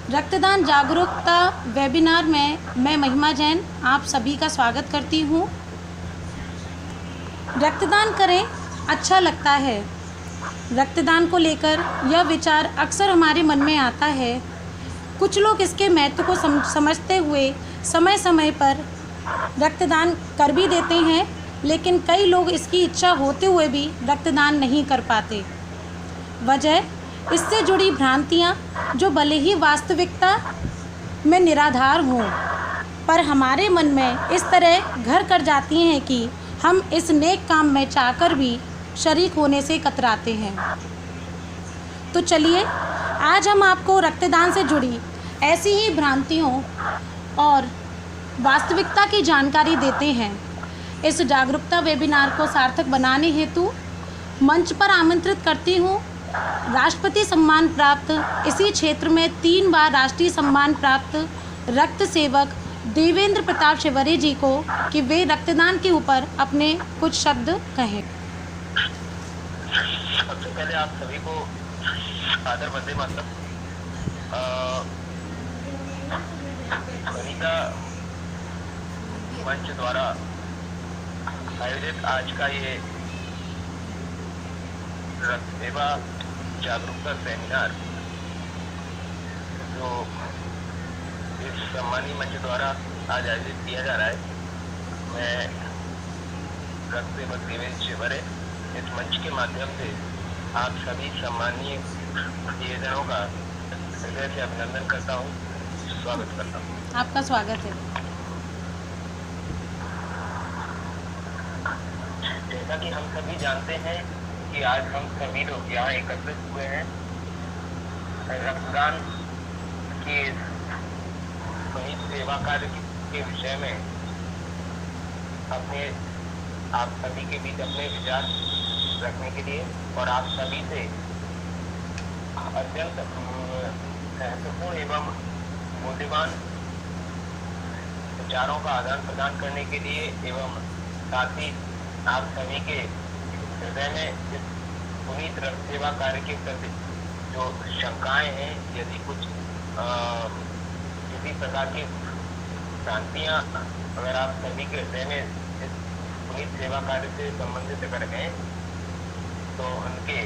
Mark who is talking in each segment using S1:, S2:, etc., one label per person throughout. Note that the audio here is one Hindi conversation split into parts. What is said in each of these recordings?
S1: रक्तदान जागरूकता वेबिनार में मैं महिमा जैन आप सभी का स्वागत करती हूँ। रक्तदान करें, अच्छा लगता है। रक्तदान को लेकर यह विचार अक्सर हमारे मन में आता है। कुछ लोग इसके महत्व को समझते हुए समय समय पर रक्तदान कर भी देते हैं, लेकिन कई लोग इसकी इच्छा होते हुए भी रक्तदान नहीं कर पाते। वजह इससे जुड़ी भ्रांतियाँ जो भले ही वास्तविकता में निराधार हों, पर हमारे मन में इस तरह घर कर जाती हैं कि हम इस नेक काम में चाहकर भी शरीक होने से कतराते हैं। तो चलिए आज हम आपको रक्तदान से जुड़ी ऐसी ही भ्रांतियों और वास्तविकता की जानकारी देते हैं। इस जागरूकता वेबिनार को सार्थक बनाने हेतु मंच पर आमंत्रित करती हूँ राष्ट्रपति सम्मान प्राप्त, इसी क्षेत्र में 3 बार राष्ट्रीय सम्मान प्राप्त रक्त सेवक देवेंद्र प्रताप शिवरे जी को कि वे रक्तदान के ऊपर अपने कुछ शब्द कहें।
S2: सबसे पहले आप सभी को आदर वंदे मातरम। वनिता मंच द्वारा आयोजित आज का ये रक्त सेवा जागरूकता सेमिनार जो इस सम्मानीय मंच द्वारा आज आयोजित किया जा रहा है, मैं रक्त सेवक देवेंद्र शिवरे इस मंच के माध्यम से आप सभी सम्मानीय प्रियजनों का हृदय से अभिनंदन करता हूँ, स्वागत करता हूँ।
S1: आपका स्वागत है।
S2: जैसा कि हम सभी जानते हैं कि आज हम सभी लोग यहाँ एकत्रित हुए हैं रक्तदान के पुनीत सेवा कार्य के विषय में अपने आप सभी के बीच अपने विचार रखने के लिए और आप सभी से अत्यंत महत्वपूर्ण एवं मूल्यवान विचारों का आदान प्रदान करने के लिए एवं साथ ही आप सभी के हृदय में इस पुनीत रक्त सेवा कार्य के प्रति जो शंकाएं हैं, यदि कुछ किसी प्रकार की भ्रांतियां अगर आप सभी के हृदय में इस पुनीत सेवा कार्य से संबंधित अगर हैं, तो उनके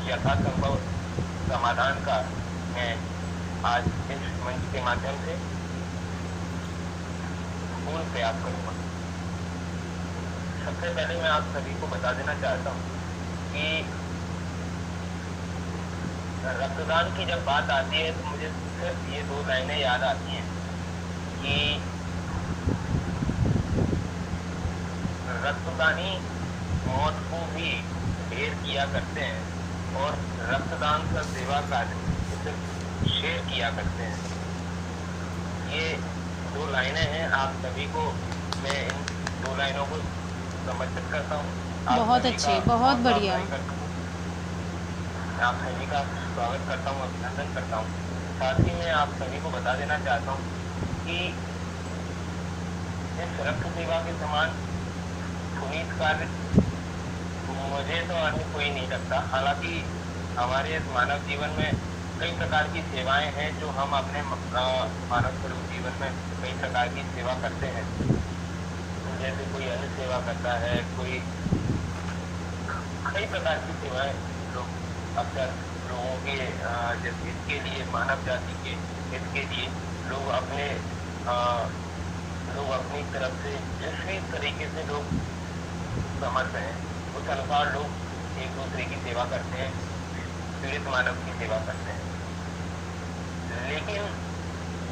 S2: यथासंभव समाधान का मैं आज इस मंच के माध्यम से पूर्ण प्रयास करूँगा। सबसे पहले मैं आप सभी को बता देना चाहता हूँ कि रक्तदान की जब बात आती है तो मुझे सिर्फ ये 2 लाइनें याद आती हैं कि रक्तदानी मौत को भी ढेर किया करते हैं और रक्तदान का सेवा कार्य सिर्फ शेयर किया करते हैं। ये 2 लाइनें हैं, आप सभी को मैं इन 2 लाइनों को समर्पित करता हूँ।
S1: बहुत अच्छे, बहुत बढ़िया।
S2: आप सभी का स्वागत करता हूँ, अभिनंदन करता हूँ। साथ ही मैं आप सभी को बता देना चाहता हूँ कि इस रक्त सेवा के समान पुनीत कार्य मुझे तो अन्य कोई नहीं लगता। हालांकि हमारे इस मानव जीवन में कई प्रकार की सेवाएं हैं जो हम अपने मानव स्वरूप जीवन में कई प्रकार की सेवा करते हैं। जैसे कोई अन्य सेवा करता है, कोई कई प्रकार की सेवाएं लोग अक्सर लोगों के जैसे इसके लिए मानव जाति के इसके लिए लोग अपनी तरफ से जिस भी तरीके से लोग समर्थ हैं उस अनुसार लोग एक दूसरे की सेवा करते हैं, पीड़ित मानव की सेवा करते हैं। लेकिन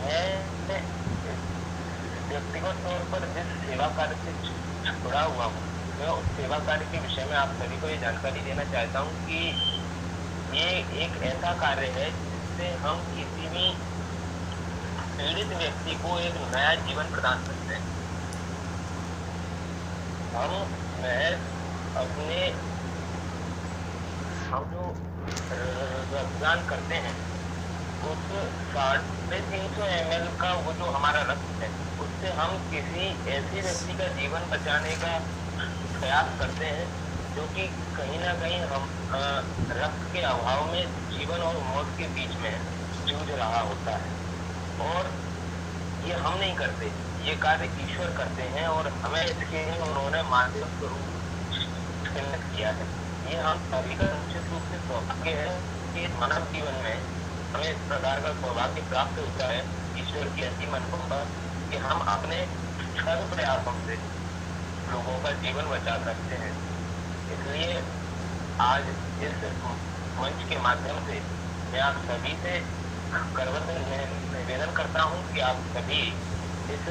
S2: मैं व्यक्तिगत तौर पर जिस सेवा कार्य से जुड़ा हुआ हूँ, मैं उस सेवा कार्य के विषय में आप सभी को ये जानकारी देना चाहता हूँ कि ये एक ऐसा कार्य है जिससे हम किसी भी पीड़ित व्यक्ति को एक नया जीवन प्रदान करते हैं। हम जो रक्तदान करते हैं उस 350 ml का वो जो हमारा रक्त है, उससे हम किसी ऐसे व्यक्ति का जीवन बचाने का प्रयास करते हैं जो कि कहीं ना कहीं हम रक्त के अभाव में जीवन और मौत के बीच में है। जूझ रहा होता है। और ये हम नहीं करते, ये कार्य ईश्वर करते हैं और हमें इसके लिए उन्होंने माध्यम स्वरूप चिन्हित किया है। ये हम सभी का निश्चित रूप से सौभाग्य है कि इस मानव जीवन में हमें इस प्रकार का सौभाग्य प्राप्त होता है ईश्वर की असीम अनुकंपा कि हम अपने सर्व प्रयासों से लोगों का जीवन बचा सकते हैं। इसलिए आज इस मंच के माध्यम से मैं आप सभी से करवत निवेदन करता हूँ कि आप सभी इस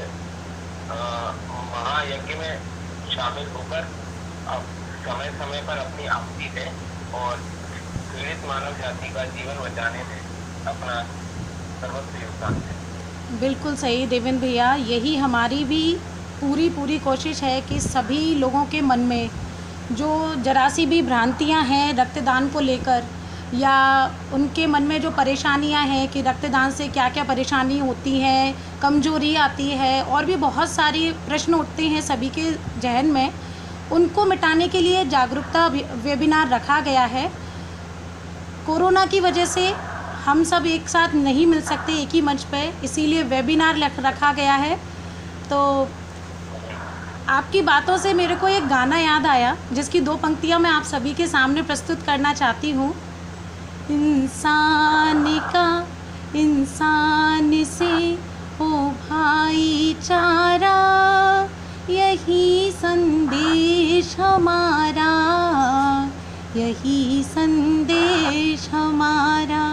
S2: महायज्ञ में शामिल होकर अब समय समय पर अपनी आहुति दें और पीड़ित मानव जाति का जीवन बचाने में अपना सर्वस्व योगदान दें।
S1: बिल्कुल सही देवेंद्र भैया, यही हमारी भी पूरी कोशिश है कि सभी लोगों के मन में जो जरा सी भी भ्रांतियां हैं रक्तदान को लेकर, या उनके मन में जो परेशानियां हैं कि रक्तदान से क्या क्या परेशानी होती है, कमजोरी आती है, और भी बहुत सारी प्रश्न उठते हैं सभी के जहन में, उनको मिटाने के लिए जागरूकता वेबिनार रखा गया है। कोरोना की वजह से हम सब एक साथ नहीं मिल सकते एक ही मंच पे, इसीलिए वेबिनार रखा गया है। तो आपकी बातों से मेरे को एक गाना याद आया जिसकी 2 पंक्तियां मैं आप सभी के सामने प्रस्तुत करना चाहती हूँ। इंसान का इंसान से हो भाईचारा, यही संदेश हमारा, यही संदेश हमारा।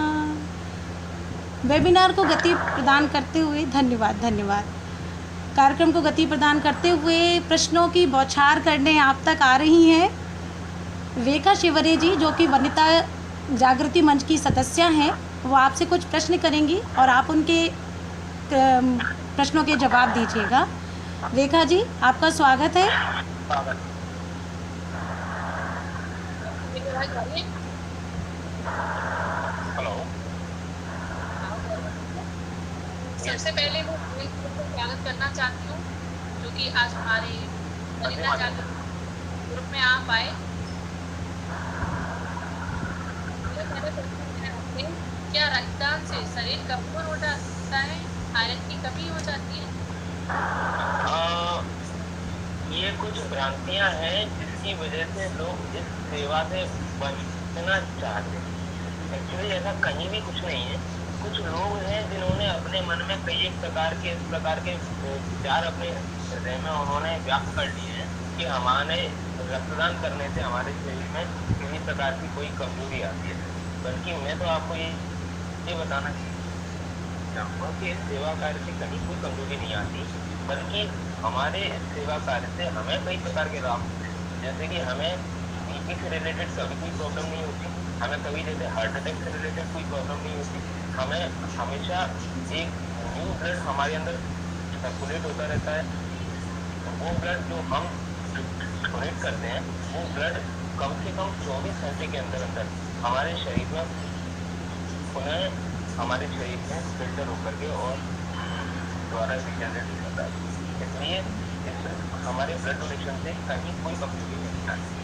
S1: वेबिनार को गति प्रदान करते हुए धन्यवाद। कार्यक्रम को गति प्रदान करते हुए प्रश्नों की बौछार करने आप तक आ रही हैं रेखा शिवरे जी, जो कि वनिता जागृति मंच की सदस्य हैं। वो आपसे कुछ प्रश्न करेंगी और आप उनके प्रश्नों के जवाब दीजिएगा। रेखा जी, आपका स्वागत है।
S2: हेलो।
S3: सबसे पहले मैं स्वागत करना चाहती हूँ जो कि आज हमारे वनिता जागृति ग्रुप में आप आए। क्या रक्तदान से शरीर कमजोर हो जाता है, आयरन की कमी हो जाती है?
S2: ये कुछ भ्रांतियां हैं जिसकी वजह से लोग इस सेवा से बचना चाहते हैं। एक्चुअली ऐसा कहीं भी कुछ नहीं है। कुछ लोग हैं जिन्होंने अपने मन में कई एक प्रकार के विचार अपने हृदय में उन्होंने व्यक्त कर लिए हैं कि हमारे रक्तदान करने से हमारे शरीर में किसी प्रकार की कोई कमजोरी आती है। बल्कि मैं तो आपको ये बताना चाहूँगा कि इस सेवा कार्य से कहीं कोई कमजोरी नहीं आती, बल्कि हमारे इस सेवा कार्य से हमें कई प्रकार के लाभ होते हैं। जैसे कि हमें बीपी से रिलेटेड कभी कोई प्रॉब्लम नहीं होती, हमें कभी जैसे हार्ट अटैक से रिलेटेड कोई प्रॉब्लम नहीं होती, हमें हमेशा एक न्यू ब्लड हमारे अंदर सर्कुलेट होता रहता है। वो ब्लड जो हम डोनेट करते हैं, वो ब्लड कम से कम 24 घंटे के अंदर हमारे शरीर में पुनः हमारे शरीर में फिल्टर होकर के और द्वारा रिजनरेट हो जाता है। इसलिए हमारे ब्लड डोनेशन से कहीं कोई कमजोरी नहीं आती।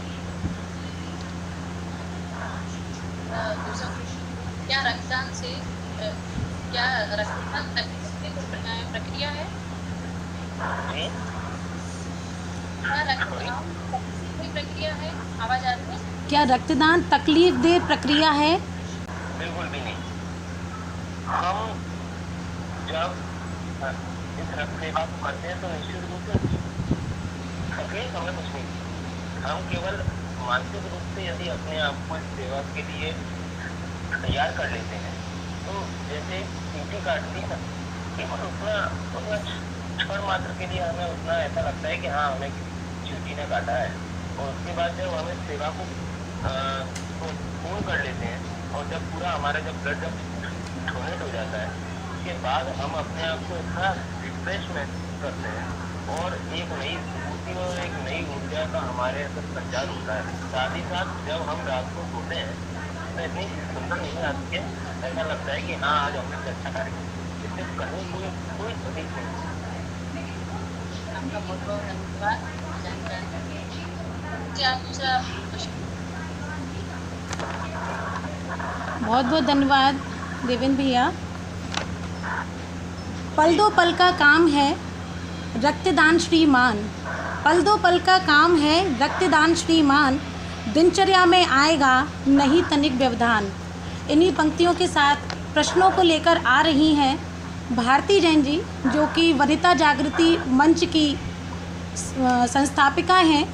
S3: क्या रक्तदान से क्या रक्तदान प्रक्रिया है?
S2: जी?
S3: क्या रक्तदान प्रक्रिया है? आवाज आ रही है?
S1: क्या रक्तदान तकलीफ दे प्रक्रिया है?
S2: बिल्कुल भी नहीं। हम जब इस रक्त सेवा को करते हैं तो निश्चित रूप से तकलीफ हमें कुछ नहीं। हम केवल मानसिक रूप से यदि अपने आप को इस सेवा के लिए तैयार कर लेते हैं, तो जैसे चींटी काटती है, केवल उतना क्षण मात्र के लिए हमें उतना ऐसा लगता है कि हाँ हमें चींटी ने काटा है। और उसके बाद जब हम इस सेवा को पूर्ण कर लेते हैं और जब पूरा हमारा ब्लड जब डोनेट हो जाता है, उसके बाद हम अपने आप को इतना रिफ्रेश महसूस करते हैं और एक नई स्फूर्ति और एक नई ऊर्जा का हमारे अंदर संचार होता है। साथ ही साथ जब हम रात को सोते हैं तो इतनी सुंदर नींद आती है, ऐसा लगता है कि हाँ आज हमने अच्छा कार्य किया। इससे कहीं कोई तकलीफ नहीं।
S3: आपका बहुत बहुत धन्यवाद जानकारी। क्या दूसरा
S1: बहुत बहुत धन्यवाद देवेंद्र भैया। पल दो पल का काम है रक्तदान श्रीमान, पल दो पल का काम है रक्तदान श्रीमान, दिनचर्या में आएगा नहीं तनिक व्यवधान। इन्हीं पंक्तियों के साथ प्रश्नों को लेकर आ रही हैं भारती जैन जी, जो कि वनिता जागृति मंच की संस्थापिका हैं।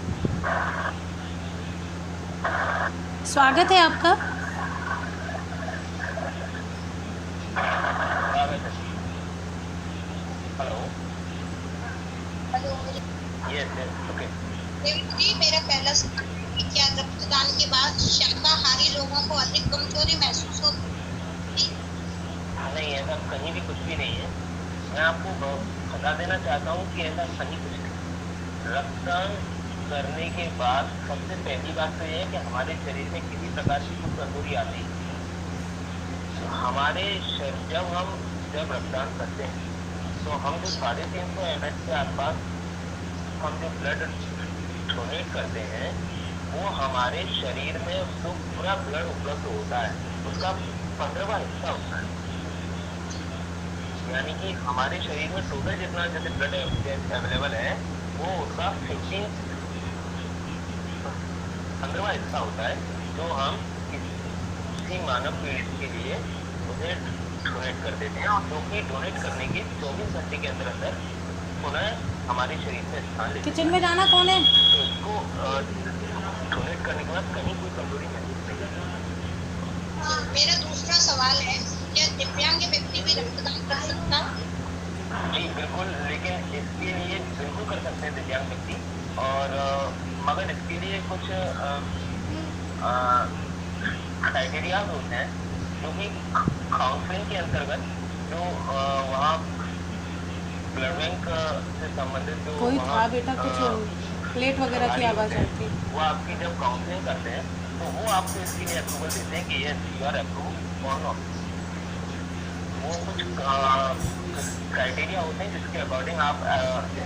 S1: स्वागत है आपका।
S3: Hello
S2: yes okay.
S3: जी, मेरा पहला सवाल है कि क्या रक्तदान के बाद शाकाहारी लोगों को अधिक कमजोरी महसूस होती है?
S2: नहीं, ऐसा कहीं भी कुछ भी नहीं है। मैं आपको बता देना चाहता हूँ कि ऐसा कहीं कुछ नहीं। रक्तदान करने के बाद सबसे पहली बात तो ये है कि हमारे शरीर में किसी प्रकार की कुछ कमजोरी आती है। हमारे जब रक्तदान करते हैं तो हम जो 350 ml के आसपास हम जो ब्लड डोनेट करते हैं वो हमारे शरीर में उसको पूरा ब्लड उपलब्ध होता है, उसका 15वां हिस्सा होता है। यानी कि हमारे शरीर में टोटल जितना जैसे ब्लड अवेलेबल है वो उसका 15वां हिस्सा होता है, जो हम किसी मानव पीड़ित के लिए उसे डोनेट कर देते हैं, और जो कि डोनेट करने के 24 घंटे के अंदर अंदर पुनः हमारे शरीर में स्थान लेते हैं।
S1: किचन में जाना कौन है?
S2: तो इसको डोनेट करने के बाद कहीं कोई कमजोरी महसूस नहीं करता।
S3: मेरा दूसरा सवाल है, क्या दिव्यांग व्यक्ति भी रक्तदान कर सकता है?
S2: जी बिल्कुल, लेकिन इसके लिए बिल्कुल कर सकते हैं दिव्यांग व्यक्ति, और मगर इसके लिए कुछ क्राइटेरिया होते हैं, जो कि काउंसलिंग के अंतर्गत जो वहाँ ब्लड बैंक से संबंधित जो
S1: कोई
S2: वहाँ,
S1: था बेटा, कुछ प्लेट वगैरह की आवाज़ आती है।
S2: वो आपकी जब काउंसलिंग करते हैं तो वो आपको इसके लिए अप्रूवल देते हैं कि यस यू आर अप्रूव और नॉट। वो कुछ क्राइटेरिया होते हैं जिसके अकॉर्डिंग आप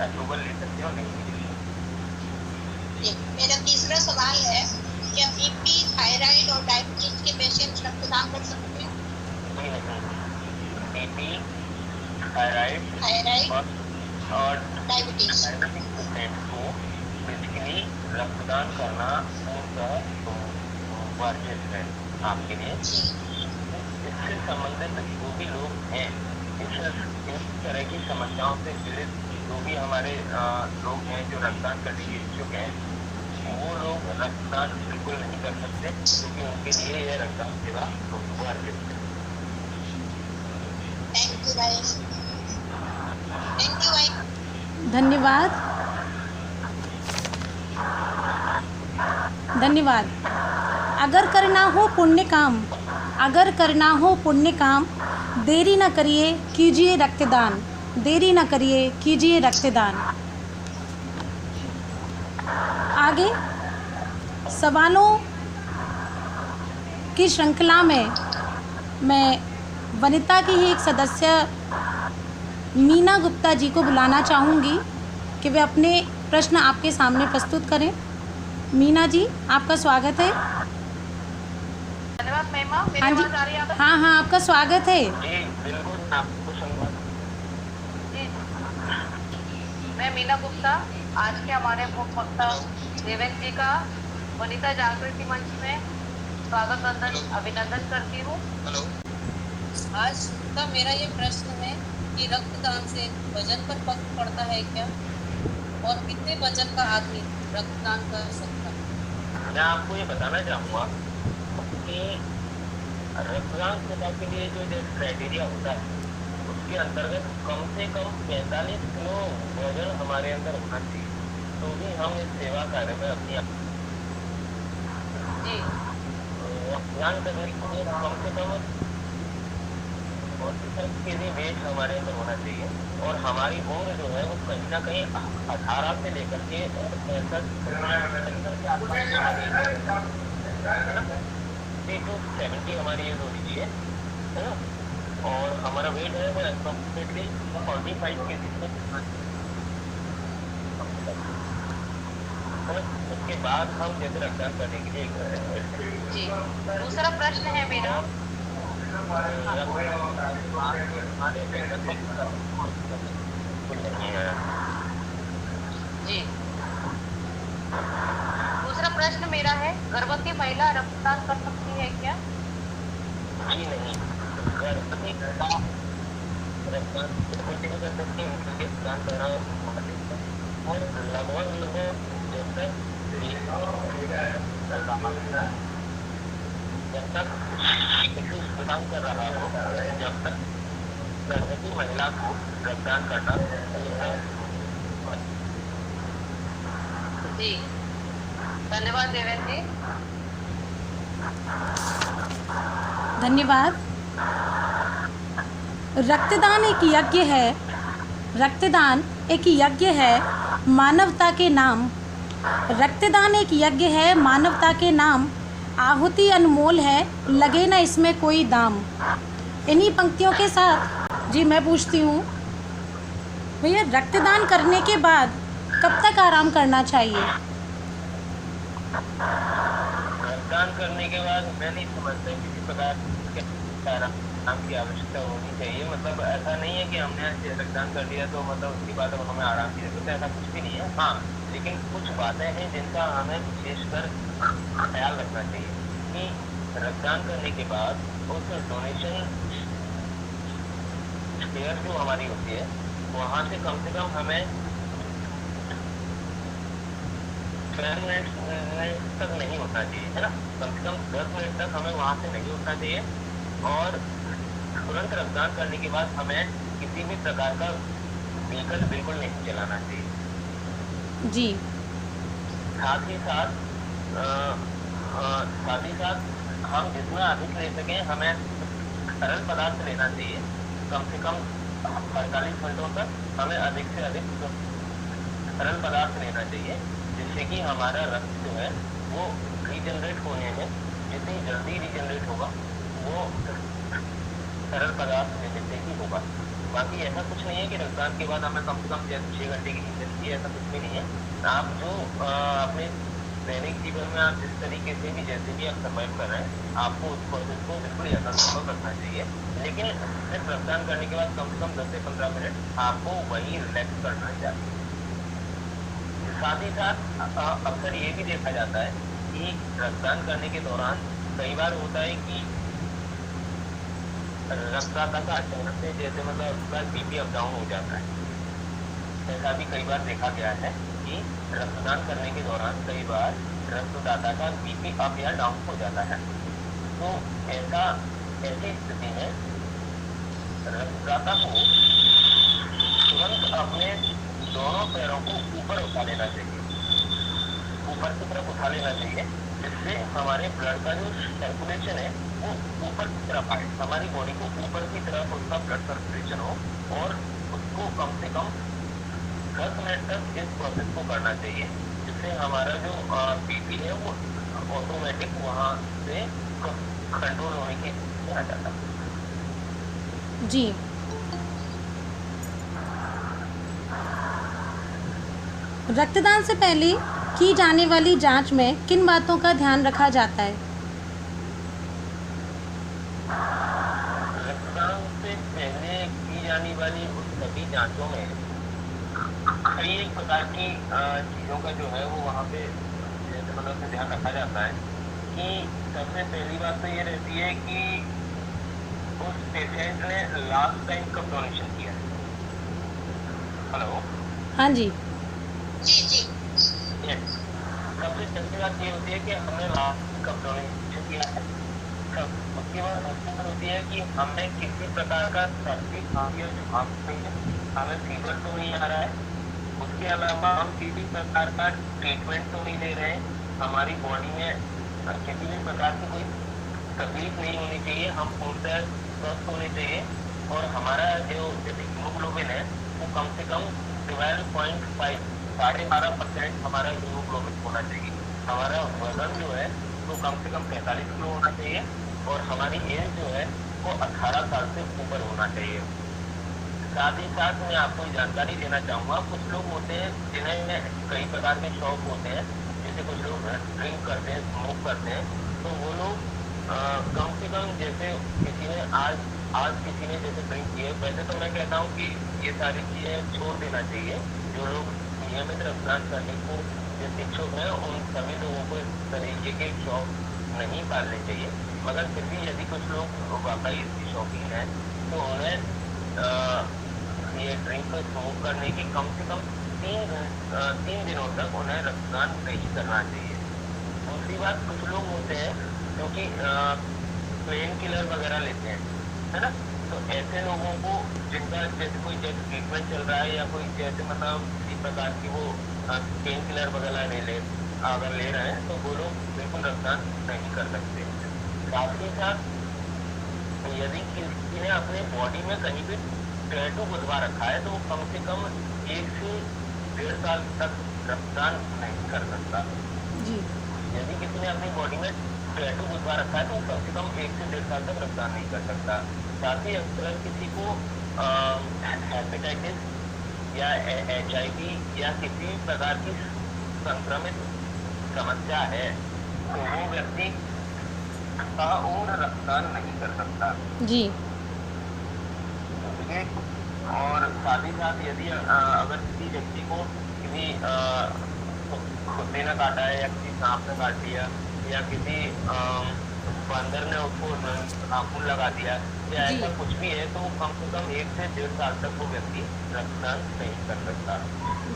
S2: अप्रूवल ले सकते हो नहीं।
S3: मेरा तीसरा सवाल है, क्या बीपी, थायराइड और डायबिटीज के पेशेंट रक्तदान कर सकते हैं?
S2: नहीं, बीपी, थायराइड और
S3: डायबिटीज
S2: पेशेंट को बेसिकली रक्तदान करना वर्जित है आपके लिए। इससे संबंधित जो भी लोग हैं, इस तरह की समस्याओं से पीड़ित जो भी हमारे लोग हैं जो रक्तदान करने के इच्छुक हैं, वो लोग रक्तदान बिल्कुल नहीं कर सकते, क्योंकि उनके लिए यह रक्तदान सेवा वर्जित है।
S3: थैंक यू भाई, थैंक यू भाई।
S1: धन्यवाद, धन्यवाद। अगर करना हो पुण्य काम, अगर करना हो पुण्य काम, देरी न करिए कीजिए रक्तदान, देरी न करिए कीजिए रक्तदान। आगे सवालों की श्रृंखला में मैं वनिता की ही एक सदस्य मीना गुप्ता जी को बुलाना चाहूँगी कि वे अपने प्रश्न आपके सामने प्रस्तुत करें। मीना जी, आपका स्वागत है।
S3: धन्यवाद महिमा, मेरी
S1: हाँ जी,
S3: आवाज़ आ रही है आपको?
S1: हाँ हाँ, आपका स्वागत है।
S2: जी बिल्कुल, आपको संवाद।
S3: जी, मैं मीना गुप्ता आज के हमारे मुख्य वक्ता देवेंद्र जी का वनिता जागृति मंच में स्वागत अभिनंदन करती हूँ। आज का मेरा ये प्रश्न है कि रक्तदान से वजन पर फर्क पड़ता है क्या, और कितने वजन का आदमी रक्तदान कर सकता है?
S2: मैं आपको ये बताना चाहूँगा कि रक्तदान सेवा के लिए जो क्राइटेरिया होता है उसके अंतर्गत कम से कम 45 किलो वजन हमारे अंदर होना चाहिए, तो भी हम इस सेवा कार्य में अपनी
S3: जी
S2: रक्तदान करने के लिए कम से कम 40 केजी वेट हमारे अंदर होना चाहिए, और हमारी उम्र जो है वो कहीं ना कहीं 18 से लेकर के 65 के आसपास 70 हमारी एज होनी चाहिए, है ना। और हमारा वेट है वो अप्रोक्सीमेटली 45 केजी से, उसके बाद हम जैसे रक्तदान करने के लिए
S3: जी। दूसरा प्रश्न है मेरा
S2: नहीं है।
S3: जी। दूसरा प्रश्न मेरा है, गर्भवती महिला रक्तदान कर सकती है क्या?
S2: जी नहीं, गर्भवती महिला रक्तदान बिल्कुल नहीं कर सकती, उनके रक्तदान करना और लगभग लोग जब तक शिशु प्रदान कर रहा हो, जब तक गर्भवती महिला को रक्तदान करना
S3: जी, धन्यवाद देवेंद्र जी।
S1: धन्यवाद। रक्तदान एक यज्ञ है। रक्तदान एक यज्ञ है मानवता के नाम। रक्तदान एक यज्ञ है मानवता के नाम। आहुति अनमोल है, लगे ना इसमें कोई दाम। इन्हीं पंक्तियों के साथ जी मैं पूछती हूँ भैया, रक्तदान करने के बाद कब तक आराम करना चाहिए?
S2: रक्तदान करने के बाद मैं नहीं समझता किसी प्रकार के आराम की आवश्यकता होनी चाहिए। मतलब ऐसा नहीं है कि हमने रक्तदान कर लिया तो मतलब उसके बाद अब हमें आराम की जरूरत है, ऐसा कुछ भी नहीं है। हाँ, लेकिन कुछ बातें हैं जिनका हमें विशेषकर ख्याल रखना चाहिए कि रक्तदान करने के बाद उस डोनेशन केयर जो हमारी होती है वहाँ से कम हमें 12 मिनट तक नहीं उठना चाहिए, है ना। कम से कम 10 मिनट तक हमें वहाँ से नहीं उठना चाहिए और तुरंत रक्तदान करने के बाद हमें किसी भी प्रकार का व्हीकल बिल्कुल नहीं चलाना चाहिए।
S1: जी।
S2: साथ ही साथ हम जितना अधिक ले सकें हमें तरल पदार्थ लेना चाहिए। कम से कम 48 घंटों तक हमें अधिक से अधिक तरल पदार्थ लेना चाहिए, जिससे कि हमारा रक्त जो है वो रीजनरेट होने में जितनी जल्दी रीजनरेट होगा वो तरल पदार्थ लेने से ही होगा। बाकी ऐसा कुछ नहीं है कि रक्तदान के बाद हमें कम से कम 6 घंटे की नींद लेनी चाहिए, ऐसा कुछ भी नहीं है। आप जो अपने दैनिक जीवन में आप जिस तरीके से भी जैसे भी आप सर्वाइव कर रहे हैं, आपको उस प्रोसेस को बिल्कुल यथासंभव रखना चाहिए। लेकिन सिर्फ रक्तदान करने के बाद कम से कम 10 से 15 मिनट आपको वही रिलैक्स करना चाहिए। साथ ही साथ अक्सर ये भी देखा जाता है कि रक्तदान करने के दौरान कई बार होता है कि रक्तदाता का अचानक से जैसे मतलब उसका बीपी अप डाउन हो जाता है। ऐसा भी कई बार देखा गया है कि रक्तदान करने के दौरान कई बार रक्तदाता का बीपी अप या डाउन हो जाता है। तो ऐसी स्थिति में रक्तदाता को तुरंत अपने दोनों पैरों को ऊपर उठा लेना चाहिए, ऊपर की तरफ उठा लेना चाहिए, जिससे हमारे ब्लड का जो सर्कुलेशन है वो ऊपर की तरफ आए, हमारी बॉडी को ऊपर की तरफ उसका ब्लड सर्कुलेशन हो और उसको कम से कम 10 मिनट तक इस प्रोसेस को करना चाहिए, जिससे हमारा जो बीपी है वो ऑटोमेटिक वहाँ से कंट्रोल होने की आ जाता है।
S1: जी। रक्तदान से पहले की जाने वाली जांच में किन बातों का ध्यान रखा जाता है?
S2: रक्तदान से पहले की जाने वाली उन सभी जांचों में कई एक प्रकार की चीज़ों का जो है वो वहाँ पे जैसे मतलब से ध्यान रखा जाता है कि सबसे पहली बात तो ये रहती है कि उस पेशेंट ने लास्ट टाइम कब डोनेशन किया है। हेलो।
S1: हाँ जी।
S3: जी जी।
S2: सबसे पहली बात ये होती है कि हमने लास्ट कब डोनेशन किया है। उसके बाद दूसरी बात होती है कि हमें किसी प्रकार का सर्दी खांसी या जुकाम नहीं है, हमें फीवर तो नहीं आ रहा है, उसके अलावा हम किसी प्रकार का ट्रीटमेंट तो नहीं ले रहे हैं, हमारी बॉडी में किसी भी प्रकार की कोई तकलीफ नहीं होनी चाहिए, हम पूर्णतः स्वस्थ होने चाहिए और हमारा जो हीमोग्लोबिन है वो कम से कम 12.5 12.5% हमारा हीमोग्लोबिन होना चाहिए। हमारा वजन जो है वो कम से कम 45 किलो होना चाहिए और हमारी एज जो है वो 18 साल से ऊपर होना चाहिए। साथ ही साथ मैं आपको जानकारी देना चाहूँगा, कुछ लोग होते हैं जिन्हें कई प्रकार के शौक होते हैं, जैसे कुछ लोग ड्रिंक करते हैं, स्मोक करते हैं, तो वो लोग कम से कम जैसे किसी ने आज आज किसी ने जैसे ड्रिंक की है, वैसे तो मैं कहता हूँ कि ये सारी चीजें छोड़ देना चाहिए। जो लोग नियमित रक्तदान करने को जो इच्छुक हैं, उन सभी लोगों को इस तरीके के शौक नहीं पालने चाहिए। मगर फिर भी यदि कुछ लोग वाकई इसकी शौकीन है, तो उन्हें ये ड्रिंक स्मोक करने की कम से कम 3 दिनों तक उन्हें रक्तदान नहीं करना चाहिए। दूसरी बात, कुछ लोग होते हैं क्योंकि पेन किलर वगैरह लेते हैं, है ना, तो ऐसे लोगों को जिनका जैसे कोई जैसे ट्रीटमेंट चल रहा है या कोई जैसे मतलब किसी प्रकार की वो पेन किलर वगैरह अगर ले रहे हैं, तो वो लोग बिल्कुल रक्तदान नहीं कर सकते। साथ ही साथ यदि किसी ने अपने बॉडी में कहीं भी टैटू गुदवा रखा है, तो वो कम से कम 1 से 1.5 साल तक रक्तदान नहीं कर सकता।
S1: जी।
S2: यदि किसी ने अपनी बॉडी में टैटू गुदवा रखा है, तो कम से कम 1 से 1.5 साल तक रक्तदान नहीं कर सकता। साथ ही अगर किसी को हेपेटाइटिस या HIV या किसी भी प्रकार की संक्रमित समस्या है, तो वो व्यक्ति का और रक्तदान नहीं कर सकता।
S1: जी।
S2: ठीक है। और साथ ही साथ यदि अगर किसी व्यक्ति को किसी कुत्ते ने काटा है या किसी सांप ने काट दिया या किसी बंदर ने उसको नाखून लगा दिया या ऐसा कुछ भी है, तो कम से कम 1 से 1.5 साल तक वो व्यक्ति रक्तदान नहीं कर सकता।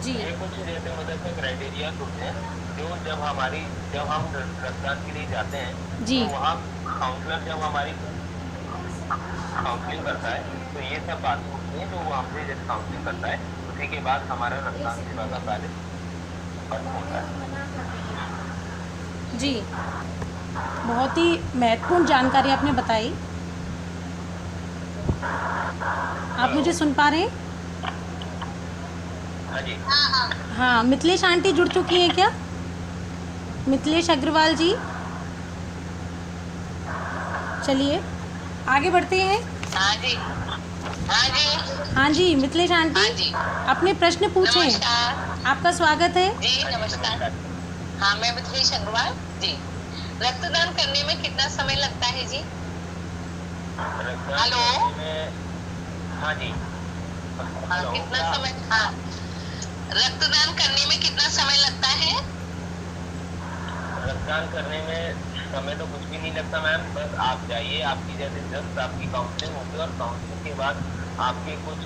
S1: जी।
S2: ये कुछ जैसे मतलब के क्राइटेरिया होते हैं जो जब हम रक्तदान के लिए जाते हैं,
S1: जी।
S2: तो वहाँ काउंसलर जब हमारी काउंसलिंग करता है, तो ये सब बातें होती हैं जो वो हमसे जैसे काउंसलिंग करता है, उसी के बाद हमारा रक्तदान सेवा का कार्य खत्म होता है।
S1: जी, बहुत ही महत्वपूर्ण जानकारी आपने बताई। आप मुझे सुन पा रहे हैं?
S2: हाँ जी।
S1: हाँ, मिथिलेश आंटी जुड़ चुकी हैं क्या? मिथिलेश अग्रवाल जी, चलिए आगे बढ़ते हैं।
S3: हाँ जी। हाँ जी।
S1: हाँ जी, मिथिलेश आंटी,
S3: हाँ जी।
S1: अपने प्रश्न पूछें।
S3: नमस्कार
S1: आपका स्वागत है।
S3: जी, नमस्कार। हाँ, मैं मिथिलेश अग्रवाल जी। रक्तदान करने में कितना समय लगता है जी? हेलो।
S2: हाँ जी।
S3: हाँ, कितना समय? हाँ, रक्तदान करने में कितना समय लगता है?
S2: रक्तदान करने में समय तो कुछ भी नहीं लगता मैम, बस आप जाइए, आपकी जैसे जस्ट आपकी काउंसलिंग होगी और काउंसलिंग के बाद आपके कुछ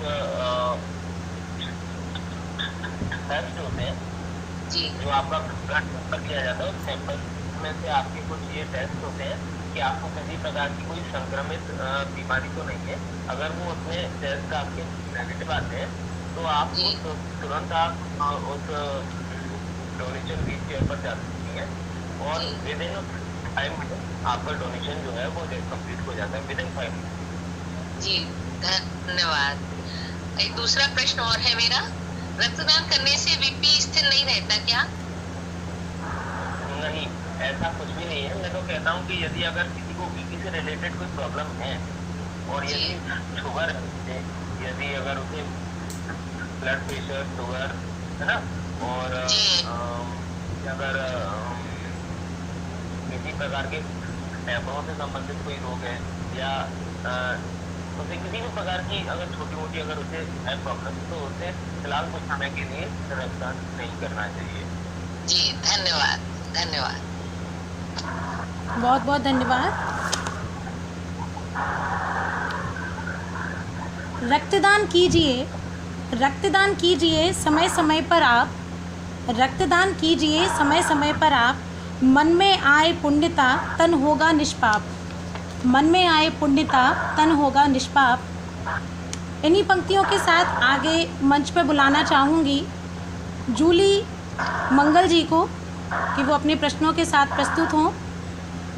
S2: टेस्ट होते हैं
S3: जी।
S2: जो आपका ब्लड सैंपल लिया जाता है, उस सैंपल में से आपके कुछ ये टेस्ट होते हैं कि आपको किसी प्रकार की कोई संक्रमित बीमारी तो नहीं है। अगर वो उसमें टेस्ट आपके नेगेटिव आते हैं, तो आप तुरंत आप उस डोनेशन व्हील चेयर पर जा सकती हैं और विद इन 5 मिनट आपका डोनेशन जो है वो कंप्लीट हो जाता है, विद इन 5 मिनट।
S3: जी, धन्यवाद। एक दूसरा प्रश्न और है मेरा, रक्तदान करने से बीपी स्थिर नहीं रहता क्या?
S2: नहीं, ऐसा कुछ भी नहीं है। मैं तो कहता हूँ कि यदि अगर किसी को बीपी से रिलेटेड कोई प्रॉब्लम है और यदि शुगर है, यदि अगर उसे ब्लड प्रेशर, शुगर है ना, और अगर किसी प्रकार के फेफड़ों से संबंधित कोई रोग है या उसे किसी भी प्रकार की अगर छोटी मोटी अगर उसे है प्रॉब्लम, तो उसे फिलहाल कुछ समय के लिए रक्तदान नहीं करना चाहिए।
S3: जी, धन्यवाद। धन्यवाद।
S1: बहुत बहुत धन्यवाद। रक्तदान कीजिए, रक्तदान कीजिए समय समय पर आप, रक्तदान कीजिए समय समय पर आप, मन में आए पुण्यता तन होगा निष्पाप, मन में आए पुण्यता तन होगा निष्पाप। इन्हीं पंक्तियों के साथ आगे मंच पर बुलाना चाहूँगी जूली मंगल जी को कि वो अपने प्रश्नों के साथ प्रस्तुत हों।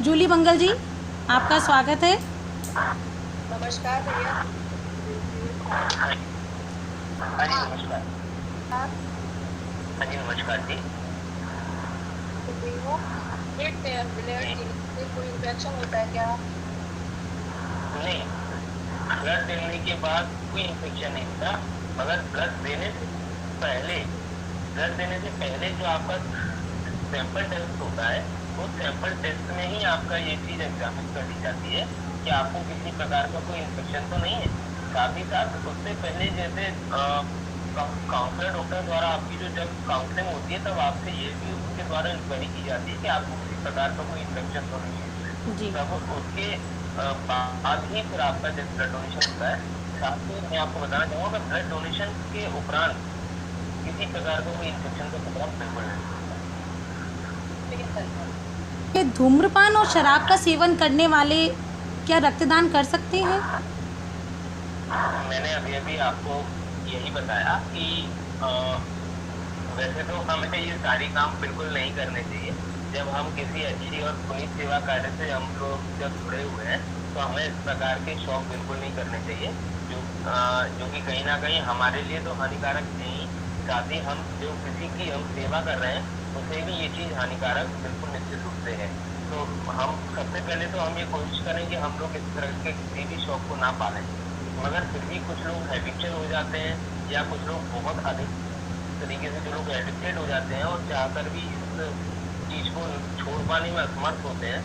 S1: जूली मंगल जी, आपका स्वागत है।
S3: नमस्कार भैया।
S2: हाँ जी, नमस्कार। हाँ जी, नमस्कार जी।
S3: कोई इन्फेक्शन होता है क्या?
S2: नहीं, ब्लड देने के बाद कोई इन्फेक्शन नहीं होता, मगर ब्लड देने से पहले जो आपका सैंपल टेस्ट होता है, उस सैंपल टेस्ट में ही आपका ये चीज़ एग्जामिन कर ली जाती है कि आपको किसी प्रकार का कोई इन्फेक्शन तो नहीं है। साथ ही साथ उससे पहले जैसे काउंसलर डॉक्टर द्वारा आपकी जो जब काउंसलिंग होती है तब आपसे ये भी उसके द्वारा इंक्वायरी की जाती है कि आपको किसी प्रकार का कोई इन्फेक्शन तो नहीं है।
S1: जी।
S2: तब उसके बाद ही फिर आपका जब ब्लड डोनेशन होता है। साथ ही मैं आपको बताना चाहूँगा कि ब्लड डोनेशन के उपरांत किसी प्रकार का कोई इन्फेक्शन का खतरा बिल्कुल नहीं है।
S1: ये धूम्रपान और शराब का सेवन करने वाले क्या रक्तदान कर सकते हैं?
S2: मैंने अभी अभी आपको यही बताया कि वैसे तो हमें ये सारी काम बिल्कुल नहीं करने चाहिए। जब हम किसी अच्छी और पुनीत सेवा कार्य से हम लोग जब जुड़े हुए हैं तो हमें इस प्रकार के शौक बिल्कुल नहीं करने चाहिए जो कि कहीं ना कहीं हमारे लिए तो हानिकारक नहीं, साथ ही हम जो किसी की हम सेवा कर रहे हैं उसे भी ये चीज़ हानिकारक बिल्कुल निश्चित रूप से है। तो हम सबसे पहले तो हम ये कोशिश करें कि हम लोग इस तरह के किसी भी शौक को ना पालें, मगर फिर भी कुछ लोग हैबिचुअल हो जाते हैं या कुछ लोग बहुत अधिक तरीके से जो लोग एडिक्टेड हो जाते हैं और चाहकर भी इस चीज़ को छोड़ पाने में असमर्थ होते हैं।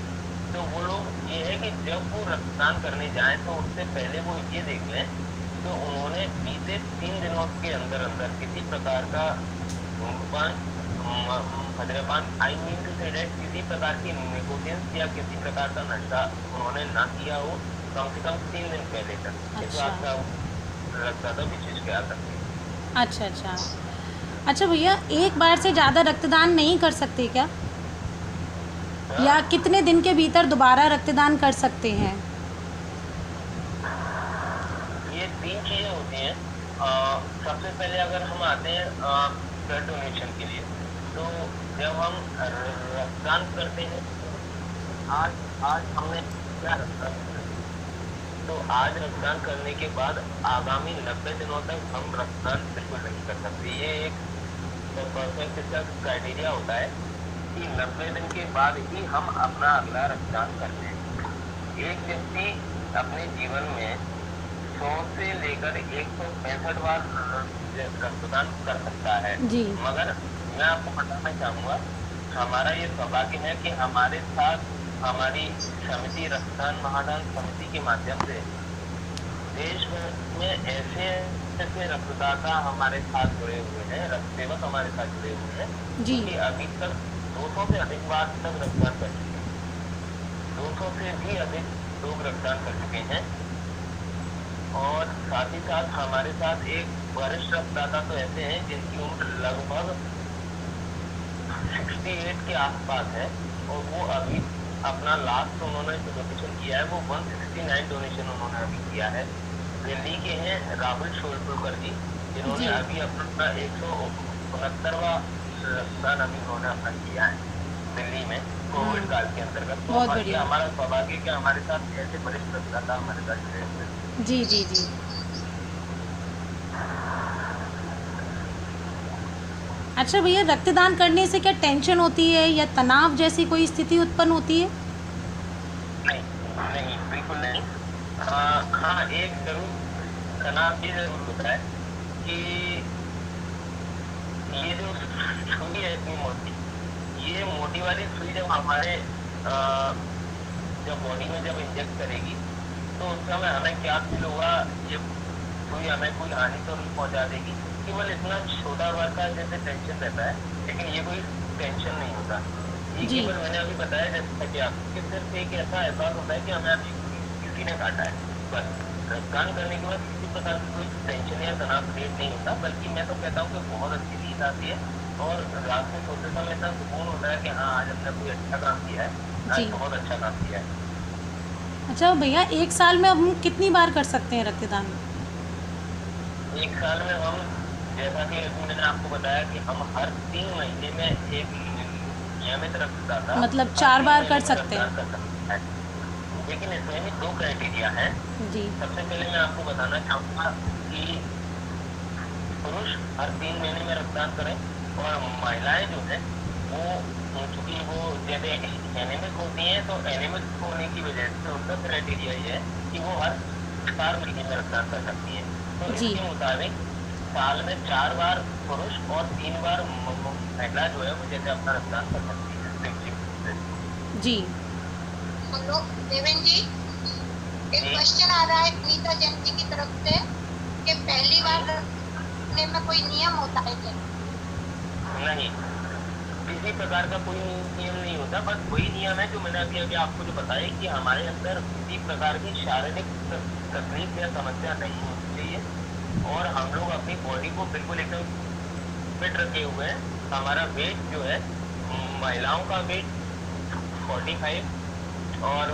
S2: तो वो लोग ये है कि जब वो रक्तदान करने जाएं तो उससे पहले वो ये देख लें तो उन्होंने बीते 3 दिनों के अंदर अंदर किसी प्रकार का धूम्रपान, मद्यपान, आई मीन टू से डेट किसी प्रकार की निकोटिन या किसी प्रकार का नशा उन्होंने ना किया हो कम से कम 3 दिन पहले तक। इस बात का रक्तदाता विशेष ख्याल रखें।
S1: अच्छा अच्छा अच्छा भैया, एक बार से ज़्यादा रक्तदान नहीं कर सकते क्या? या कितने दिन के भीतर दोबारा रक्तदान कर सकते हैं?
S2: ये 3 चीज़ें होती हैं। सबसे पहले अगर हम आते हैं ब्लड डोनेशन के लिए, तो जब हम रक्तदान करते हैं आज हमने क्या रक्तदान किया, तो आज रक्तदान करने के बाद आगामी 90 दिनों तक हम रक्तदान बिल्कुल नहीं कर सकते। ये एक परफेक्ट इसका क्राइटेरिया होता है कि 90 दिन के बाद ही हम अपना अगला रक्तदान करते हैं। एक व्यक्ति अपने जीवन में 100 से लेकर 165 बार रक्तदान कर सकता है,
S1: जी।
S2: मगर मैं आपको बताना चाहूँगा हमारा ये सौभाग्य है कि हमारे साथ हमारी समिति रक्तदान महादान समिति के माध्यम से देश भर में ऐसे रक्तदाता हमारे साथ जुड़े हुए हैं, रक्त सेवक हमारे साथ जुड़े हुए हैं
S1: जी।
S2: कि अभी तक 200 से अधिक बार तक रक्तदान कर चुके हैं। 200 से भी अधिक लोग रक्तदान कर चुके हैं। और साथ ही साथ हमारे साथ एक वरिष्ठ रक्तदाता तो ऐसे हैं जिनकी उम्र लगभग 68 के आसपास है और वो अभी अपना लास्ट उन्होंने जो डोनेशन किया है वो 169 डोनेशन उन्होंने अभी किया है। दिल्ली के हैं राहुल शोलपुरकर जी, जिन्होंने अभी अपना 169वां रक्तदान अभी उन्होंने अपना किया है दिल्ली में कोविड काल के अंतर्गत। तो ये हमारा सौभाग्य कि हमारे साथ ऐसे वरिष्ठ रक्तदाता हमारे साथ जुड़े हुए हैं।
S1: जी जी जी। अच्छा भैया, रक्तदान करने से क्या टेंशन होती है या तनाव जैसी कोई स्थिति उत्पन्न होती है?
S2: नहीं नहीं, बिल्कुल नहीं। हाँ, एक जरूर तनाव ये जरूर होता है कि ये जो सुई है इतनी मोटी, ये मोटी वाली सुई जब हमारे जब बॉडी में जब इंजेक्ट करेगी तो उस समय हमें क्या फील होगा, ये सुई हमें कोई हानि तो नहीं पहुंचा देगी, केवल इतना छोटा वर्ग का जैसे टेंशन रहता है, लेकिन ये कोई टेंशन नहीं होता। ये केवल मैंने अभी बताया जैसे कि आपको सिर्फ एक ऐसा एहसास होता है कि हमें अभी किसी ने काटा है, बस। रक्तदान करने के बाद किसी प्रकार की कोई टेंशन या तनाव क्रिएट नहीं होता, बल्कि मैं तो कहता हूँ कि बहुत अच्छी नींद आती है और रात में सोते समय इतना सुकून होता है कि हाँ आज हमने कोई अच्छा काम किया है, आज बहुत अच्छा काम किया है।
S1: अच्छा भैया, एक साल में हम कितनी बार कर सकते हैं रक्तदान?
S2: एक साल में हम, जैसा कि मैंने आपको बताया कि हम हर 3 महीने में एक नियमित रक्तदाता
S1: मतलब 4 बार कर सकते हैं।
S2: लेकिन इसमें भी 2 क्राइटेरिया हैं
S1: जी।
S2: सबसे पहले मैं आपको बताना चाहूँगा कि पुरुष हर 3 महीने में रक्तदान करें और महिलाएं जो है वो चूँकि वो जैसे एनीमिक होती हैं तो एनीमिक होने की वजह से उनका क्राइटेरिया ये है कि वो हर 4 महीने में रक्तदान कर सकती हैं। तो इसके मुताबिक साल में 4 बार पुरुष और 3 बार महिला जो है वो जैसे अपना रक्तदान कर सकती है।
S1: जी।
S4: हेलो देवेन जी, एक
S2: जी।
S4: क्वेश्चन आ रहा है नीता जैन जी की तरफ से कि पहली बार रखने में कोई नियम होता है क्या?
S2: नहीं, किसी प्रकार का कोई नियम नहीं होता, बस वही नियम है जो मैंने अभी अभी आपको जो बताया कि हमारे अंदर किसी प्रकार की शारीरिक तकलीफ या समस्या नहीं होनी चाहिए और हम लोग अपनी बॉडी को बिल्कुल एकदम फिट रखे हुए हैं। हमारा वेट जो है, महिलाओं का वेट 45 और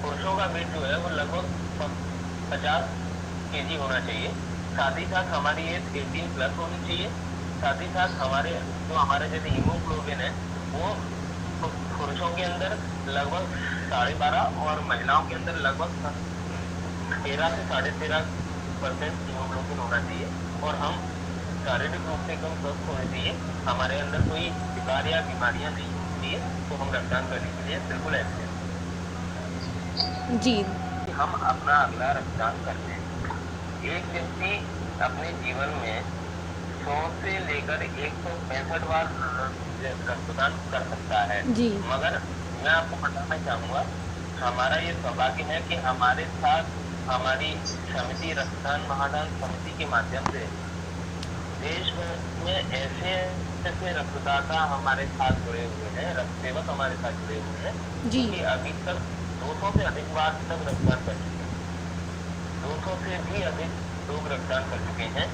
S2: पुरुषों का वेट जो है वो लगभग 50 केजी होना चाहिए। साथ ही साथ हमारी एज 18 प्लस होनी चाहिए। साथ ही साथ हमारे जैसे हीमोग्लोबिन है वो पुरुषों के अंदर लगभग 12.5 और महिलाओं के अंदर लगभग 13 से 13.5% हीमोग्लोबिन होना चाहिए और हम शारीरिक रूप से एकदम स्वस्थ होने चाहिए। हमारे अंदर कोई विकार या बीमारियां नहीं होनी चाहिए, तो हम रक्तदान करने के लिए बिल्कुल ऐसे
S1: जी।
S2: हम अपना अगला रक्तदान करते हैं। एक व्यक्ति अपने जीवन में 100 से लेकर 165 बार रक्तदान कर सकता है।
S1: जी।
S2: मगर मैं आपको बताना चाहूँगा, हमारा ये सौभाग्य है कि हमारे साथ हमारी समिति रक्तदान महादान समिति के माध्यम से देश भर में ऐसे रक्तदाता हमारे साथ जुड़े हुए हैं, रक्त सेवक हमारे साथ जुड़े हुए हैं
S1: जी।
S2: कि अभी तक 200 से अधिक बार तक रक्तदान कर चुके हैं। 200 से भी अधिक लोग रक्तदान कर चुके हैं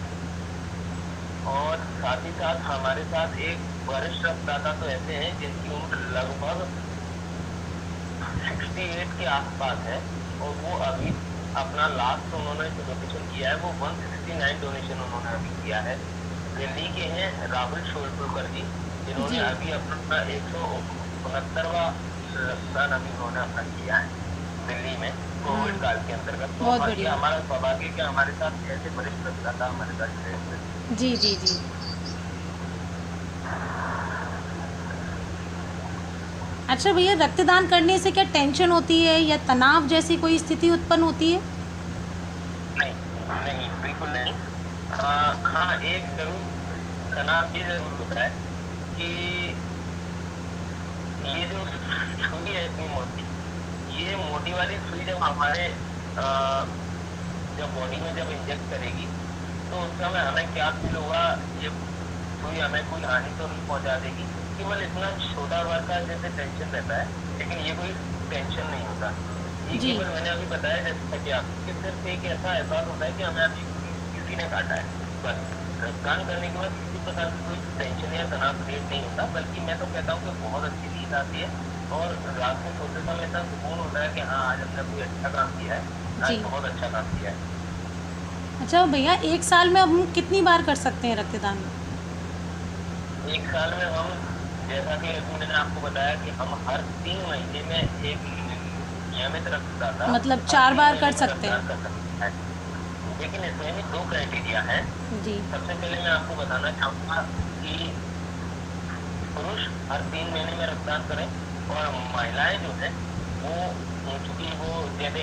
S2: और साथ ही साथ हमारे साथ एक वरिष्ठ रक्तदाता तो ऐसे हैं जिनकी उम्र लगभग 68 के आसपास है और वो अभी अपना लास्ट उन्होंने जो डोनेशन किया है वो 169 डोनेशन उन्होंने अभी किया है। दिल्ली के हैं राहुल शोलपुरकर जी, जिन्होंने
S1: जी।
S2: अभी अपना 169वां रक्तदान अभी उन्होंने अपना किया है दिल्ली में कोविड काल के अंतर्गत। तो
S1: बहुत
S2: ये
S1: बढ़िया।
S2: हमारा सौभाग्य कि हमारे साथ ऐसे वरिष्ठ रक्तदाता हमारे साथ जुड़े हुए हैं।
S1: जी जी जी। अच्छा भैया, रक्तदान करने से क्या टेंशन होती है या तनाव जैसी कोई स्थिति उत्पन्न होती है?
S2: नहीं नहीं, बिल्कुल नहीं। हाँ, एक जरूर तनाव ये जरूर होता है कि ये जो सुई है इतनी मोटी, ये मोटी वाली सुई जब हमारे जब बॉडी में जब इंजेक्ट करेगी तो उस समय हमें क्या फील होगा, ये सुई हमें कोई हानि तो नहीं पहुंचा देगी। केवल इतना छोटा वर्ग का जैसे टेंशन रहता है, लेकिन ये कोई टेंशन नहीं होता। ये
S1: जी।
S2: केवल मैंने अभी बताया जैसा कि आपको सिर्फ एक ऐसा एहसास होता है कि हमें अभी किसी ने काटा है, बस। रक्तदान करने के बाद किसी प्रकार की कोई टेंशन या तनाव क्रिएट नहीं होता, बल्कि मैं तो कहता हूँ कि बहुत अच्छी नींद आती है और रात में सोते समय इतना सुकून होता है कि हाँ, आज हमने कोई अच्छा काम किया है, आज
S1: जी।
S2: बहुत अच्छा काम किया है।
S1: अच्छा भैया, एक साल में हम कितनी बार कर सकते हैं रक्तदान?
S2: एक साल में हम, जैसा कि अभी मैंने आपको बताया कि हम हर 3 महीने में एक नियमित रक्तदाता
S1: मतलब 4 बार कर सकते हैं।
S2: रक्तदान कर सकते हैं। लेकिन इसमें भी 2 क्राइटेरिया हैं।
S1: जी।
S2: सबसे पहले मैं आपको बताना चाहूँगा कि पुरुष हर 3 महीने में रक्तदान करें और महिलाएं जो है वो, चूंकि वो जैसे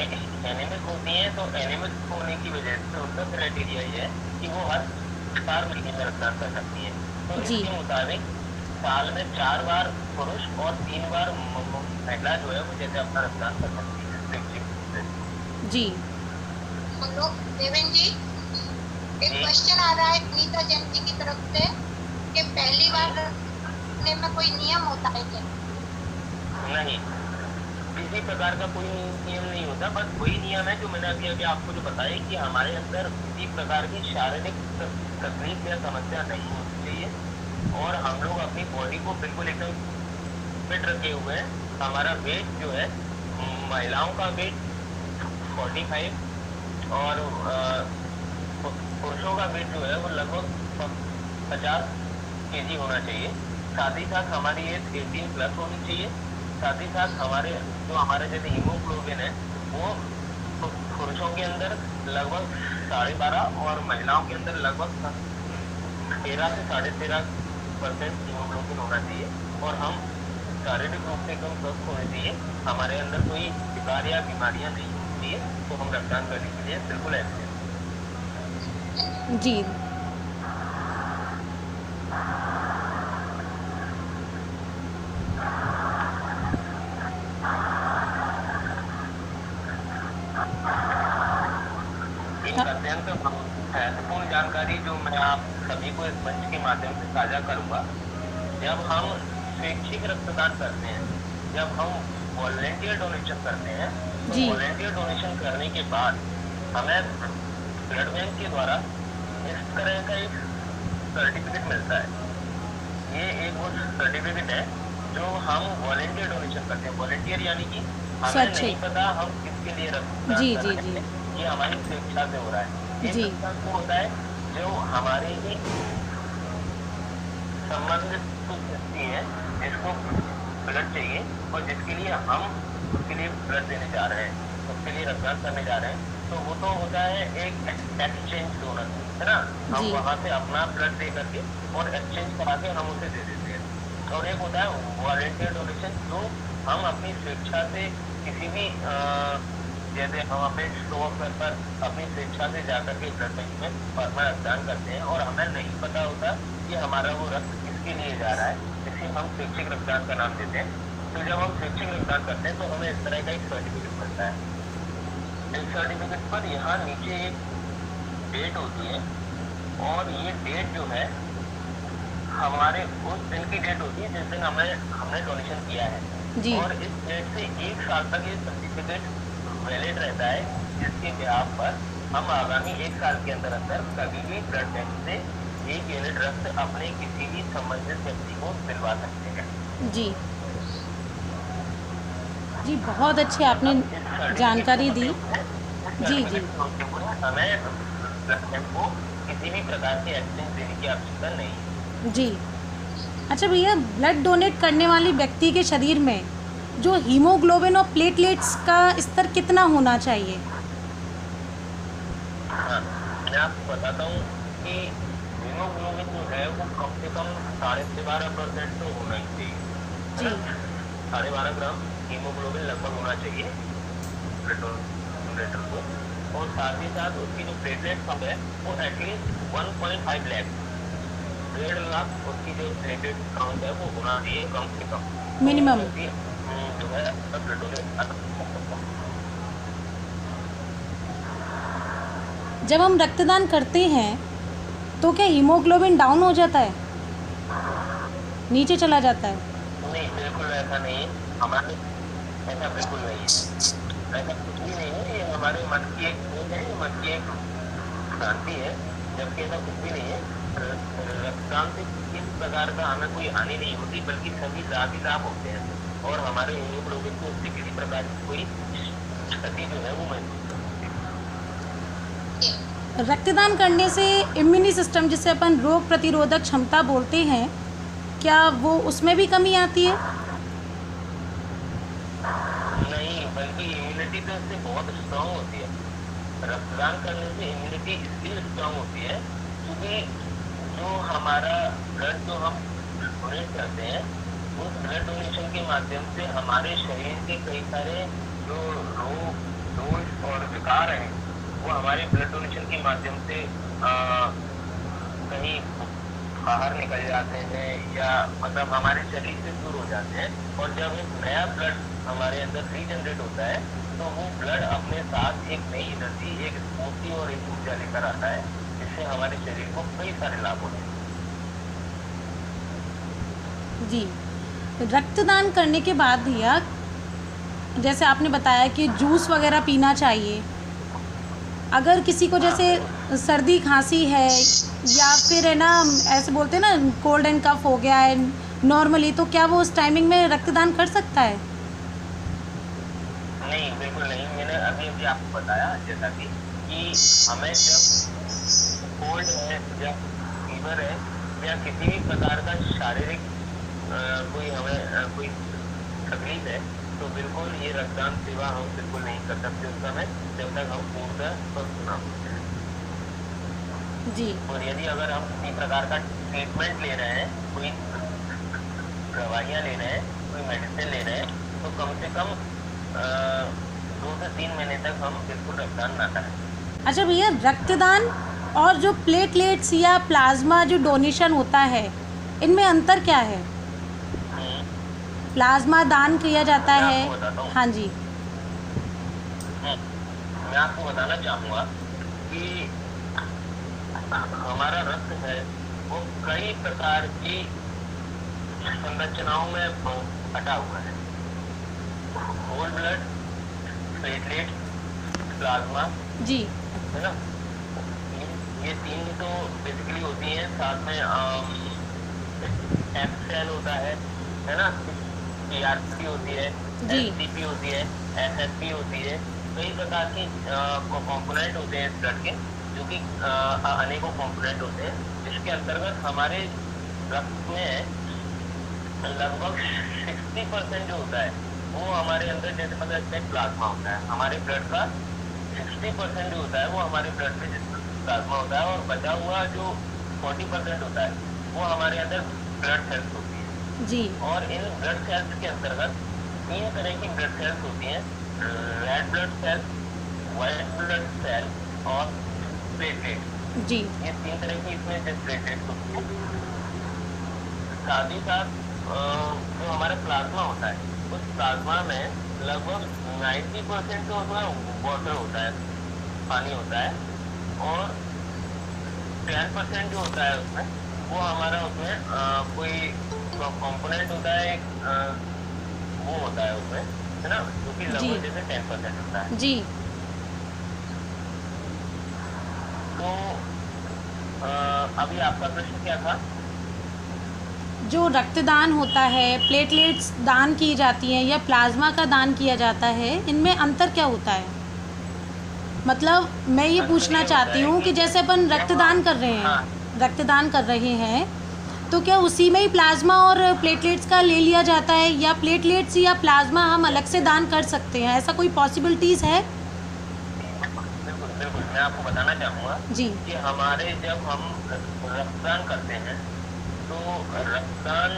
S2: एनीमिक होती हैं, तो एनीमिक होने की वजह से उनका क्राइटेरिया ये है कि वो हर 4 महीने में रक्तदान कर सकती है। तो
S1: जी।
S2: इसके मुताबिक साल में 4 बार पुरुष और 3 बार महिला जो है वो जैसे अपना रक्तदान कर सकती है।
S1: जी।
S4: हेलो देवेन जी, एक
S2: जी।
S4: क्वेश्चन आ रहा है नीता जैन जी की तरफ से कि पहली बार रखने में कोई नियम होता है क्या?
S2: नहीं, किसी प्रकार का कोई नियम नहीं होता, बस वही नियम है जो मैंने अभी अभी आपको जो बताया कि हमारे अंदर किसी प्रकार की शारीरिक तकलीफ या समस्या नहीं होनी चाहिए और हम लोग अपनी बॉडी को बिल्कुल एकदम फिट रखे हुए हैं। हमारा वेट जो है, महिलाओं का वेट 45 और पुरुषों का वेट जो है वो लगभग 50 केजी होना चाहिए। साथ ही साथ हमारी एज 18 प्लस होनी चाहिए। साथ ही साथ हमारे जैसे हीमोग्लोबिन है वो पुरुषों के अंदर लगभग 12.5 और महिलाओं के अंदर लगभग 13 से 13.5% हीमोग्लोबिन होना चाहिए और हम शारीरिक रूप से एकदम स्वस्थ होने चाहिए। हमारे अंदर कोई विकार या बीमारियां नहीं होनी चाहिए, तो हम रक्तदान करने के लिए बिल्कुल ऐसे हैं।
S1: जी।
S2: एक अत्यंत महत्वपूर्ण जानकारी जो मैं आप सभी को इस मंच के माध्यम से साझा करूंगा। जब हम स्वैच्छिक रक्तदान करते हैं, जब हम वॉलंटियर डोनेशन करते हैं, तो
S1: जी।
S2: वॉलंटियर डोनेशन करने के बाद हमें ब्लड बैंक के द्वारा इस तरह का एक सर्टिफिकेट मिलता है। ये एक वो सर्टिफिकेट है जो हम वॉलंटियर डोनेशन करते हैं। वॉलंटियर यानी कि हमें
S1: स्वैच्छिक।
S2: नहीं पता हम किसके लिए रक्तदान
S1: जी,
S2: कर
S1: जी,
S2: रहे
S1: जी।
S2: हैं, ये हमारी स्वेच्छा से हो रहा है।
S1: जी।
S2: एक रक्तदान वो होता है जो हमारे ही संबंधित कुछ व्यक्ति है जिसको ब्लड चाहिए और जिसके लिए हम उसके लिए ब्लड देने जा रहे हैं, उसके लिए रक्तदान करने जा रहे हैं, तो वो तो होता है एक एक्सचेंज डोनर, है ना। हम
S1: जी।
S2: वहाँ से अपना ब्लड दे करके और एक्सचेंज करा के हम उसे दे देते हैं। और एक होता है वॉलंटियर डोनेशन जो हम अपनी स्वेच्छा से किसी भी जैसे हम अपने स्टोर पर अपनी स्वेच्छा से जाकर के ब्लड बैंक में अपना रक्तदान करते हैं और हमें नहीं पता होता कि हमारा वो रक्त किसके लिए जा रहा है, इसे हम स्वैच्छिक रक्तदान का नाम देते हैं। तो जब हम स्वैच्छिक रक्तदान करते हैं तो हमें इस तरह का एक सर्टिफिकेट मिलता है। इस सर्टिफिकेट पर यहाँ नीचे एक डेट होती है और ये डेट जो है हमारे उस दिन की डेट होती है जिस दिन हमने डोनेशन किया है।
S1: जी।
S2: और इस डेट से 1 साल तक ये सर्टिफिकेट वैलिड रहता है, जिसके बिहाफ पर हम आगामी 1 साल के अंदर कभी भी ब्लड बैंक से 1 यूनिट रक्त अपने किसी भी संबंधित व्यक्ति को दिलवा सकते हैं।
S1: जी जी, बहुत अच्छी आपने जानकारी दी। जी, जी।
S2: हमें ब्लड बैंक को किसी भी प्रकार के एक्सचेंज देने की आवश्यकता नहीं है।
S1: जी। अच्छा भैया, ब्लड डोनेट करने वाले व्यक्ति के शरीर में जो हीमोग्लोबिन और प्लेटलेट्स का स्तर कितना होना चाहिए?
S2: हाँ, मैं आपको बताता हूँ कि हीमोग्लोबिन जो है वो कम से कम 12.5% तो होना ही चाहिए।
S1: जी।
S2: 12.5 ग्राम हीमोग्लोबिन लगभग होना चाहिए ब्लड डोनेटर को। और साथ ही साथ उसकी जो प्लेटलेट कम है वो एटलीस्ट 1.5 लाख 1.5 लाख उसकी जो प्लेटलेट काउंट है वो होना चाहिए कम से कम
S1: मिनिमम।
S2: जो है ब्लड डोनेट।
S1: जब हम रक्तदान करते हैं तो क्या हीमोग्लोबिन डाउन हो जाता है, नीचे चला जाता है?
S2: नहीं, बिल्कुल ऐसा नहीं है। हमारे ऐसा बिल्कुल नहीं है, ऐसा कुछ भी नहीं है। ये हमारे मन की एक सोच है, मन की एक भ्रांति है, जबकि ऐसा कुछ भी नहीं है। रक्तदान से किसी प्रकार का हमें कोई हानि नहीं होती, बल्कि सभी लाभ ही लाभ होते हैं और हमारे हीमोग्लोबिन को उससे किसी प्रकार की कोई क्षति जो है वो महसूस नहीं होती।
S1: रक्तदान करने से इम्यूनी सिस्टम, जिसे अपन रोग प्रतिरोधक क्षमता बोलते हैं, क्या वो उसमें भी कमी आती है?
S2: नहीं, बल्कि इम्यूनिटी तो इससे बहुत स्ट्रांग होती है। रक्तदान करने से इम्यूनिटी इसलिए स्ट्रांग होती है क्योंकि जो हमारा ब्लड जो हम डोनेट करते हैं उस ब्लड डोनेशन के माध्यम से हमारे शरीर के कई सारे जो रोग दोष और विकार हैं वो हमारे ब्लड डोनेशन के माध्यम से कहीं बाहर निकल जाते हैं या मतलब हमारे शरीर से दूर हो जाते हैं। और जब एक नया ब्लड हमारे अंदर रीजनरेट होता है तो वो ब्लड अपने साथ एक नई एनर्जी, एक स्फूर्ति और एक ऊर्जा लेकर आता है, जिससे हमारे शरीर को कई सारे लाभ होते हैं।
S1: जी। रक्तदान करने के बाद भैया, जैसे आपने बताया कि जूस वगैरह पीना चाहिए, अगर किसी को जैसे सर्दी खांसी है या फिर है ना ऐसे बोलते हैं ना कोल्ड एंड कफ हो गया है नॉर्मली, तो क्या वो उस टाइमिंग में रक्तदान कर सकता है?
S2: नहीं, बिल्कुल नहीं। मैंने अभी आपको बताया जैसा कि हमें जब कोल्ड है या फीवर है या किसी भी प्रकार का शारीरिक कोई हमें कोई तकलीफ है तो बिल्कुल ये रक्तदान सेवा हम बिल्कुल नहीं कर सकते उस समय, जब तक हम पूर्णतः स्वस्थ ना हो।
S1: जी।
S2: और यदि अगर हम किसी प्रकार का ट्रीटमेंट ले रहे हैं, कोई दवाइयाँ ले रहे हैं, कोई मेडिसिन ले रहे हैं, तो कम से कम 2 से 3 महीने तक हम बिल्कुल रक्तदान ना करें।
S1: अच्छा भैया, रक्तदान और जो प्लेटलेट्स या प्लाज्मा जो डोनेशन होता है, इनमें अंतर क्या है? प्लाज्मा दान किया जाता
S2: मैं
S1: है।
S2: आपको बताता हूँ।
S1: हाँ जी।
S2: मैं आपको बताना चाहूँगा कि हमारा रक्त है वो कई प्रकार की संरचनाओं में बटा हुआ है। होल ब्लड, प्लेटलेट, प्लाज्मा,
S1: जी
S2: है ना। ये तीन तो बेसिकली होती हैं। साथ में एफ सेल होता है ना, टीआरपी होती है,
S1: जी।
S2: एसटीपी होती है, एसएसपी होती है। कई प्रकार की कंपोनेंट होते हैं इस ब्लड के, जो कि अनेकों कंपोनेंट होते हैं। इसके अंतर्गत हमारे रक्त में लगभग 60% जो होता है वो हमारे अंदर, जैसे मतलब इसमें प्लाज्मा होता है। हमारे ब्लड का 60% जो होता है वो हमारे ब्लड में प्लाज्मा होता है, और बचा हुआ जो 40% होता है वो हमारे अंदर ब्लड सेल्स होती है।
S1: जी
S2: और इन ब्लड सेल्स के अंतर्गत 3 तरह की ब्लड सेल्स होती हैं, red blood cell, white blood cell और प्लेटलेट।
S1: जी
S2: ये 3 तरह की इसमें प्लेटलेट्स होती है। साथ ही साथ जो हमारा प्लाज्मा होता है, उस प्लाज्मा में लगभग 90% तो उसमें वाटर होता है, पानी होता है, और 10% जो होता है उसमें वो हमारा उसमें कोई कंपोनेंट होता है, वो होता है उसमें, है ना, जो कि लगभग जैसे 10% होता है।
S1: जी।
S2: तो अभी आपका प्रश्न क्या था?
S1: जो रक्तदान होता है, प्लेटलेट्स दान की जाती हैं या प्लाज्मा का दान किया जाता है, इनमें अंतर क्या होता है? मतलब मैं ये पूछना चाहती हूँ कि जैसे अपन रक्तदान कर रहे हैं, रक्तदान कर रहे हैं, तो क्या उसी में ही प्लाज्मा और प्लेटलेट्स का ले लिया जाता है, या प्लेटलेट्स या प्लाज्मा हम अलग से दान कर सकते हैं? ऐसा कोई पॉसिबिलिटीज़ है?
S2: बिल्कुल बिल्कुल, मैं आपको बताना चाहूँगा
S1: जी
S2: कि हमारे जब हम रक्तदान करते हैं तो रक्तदान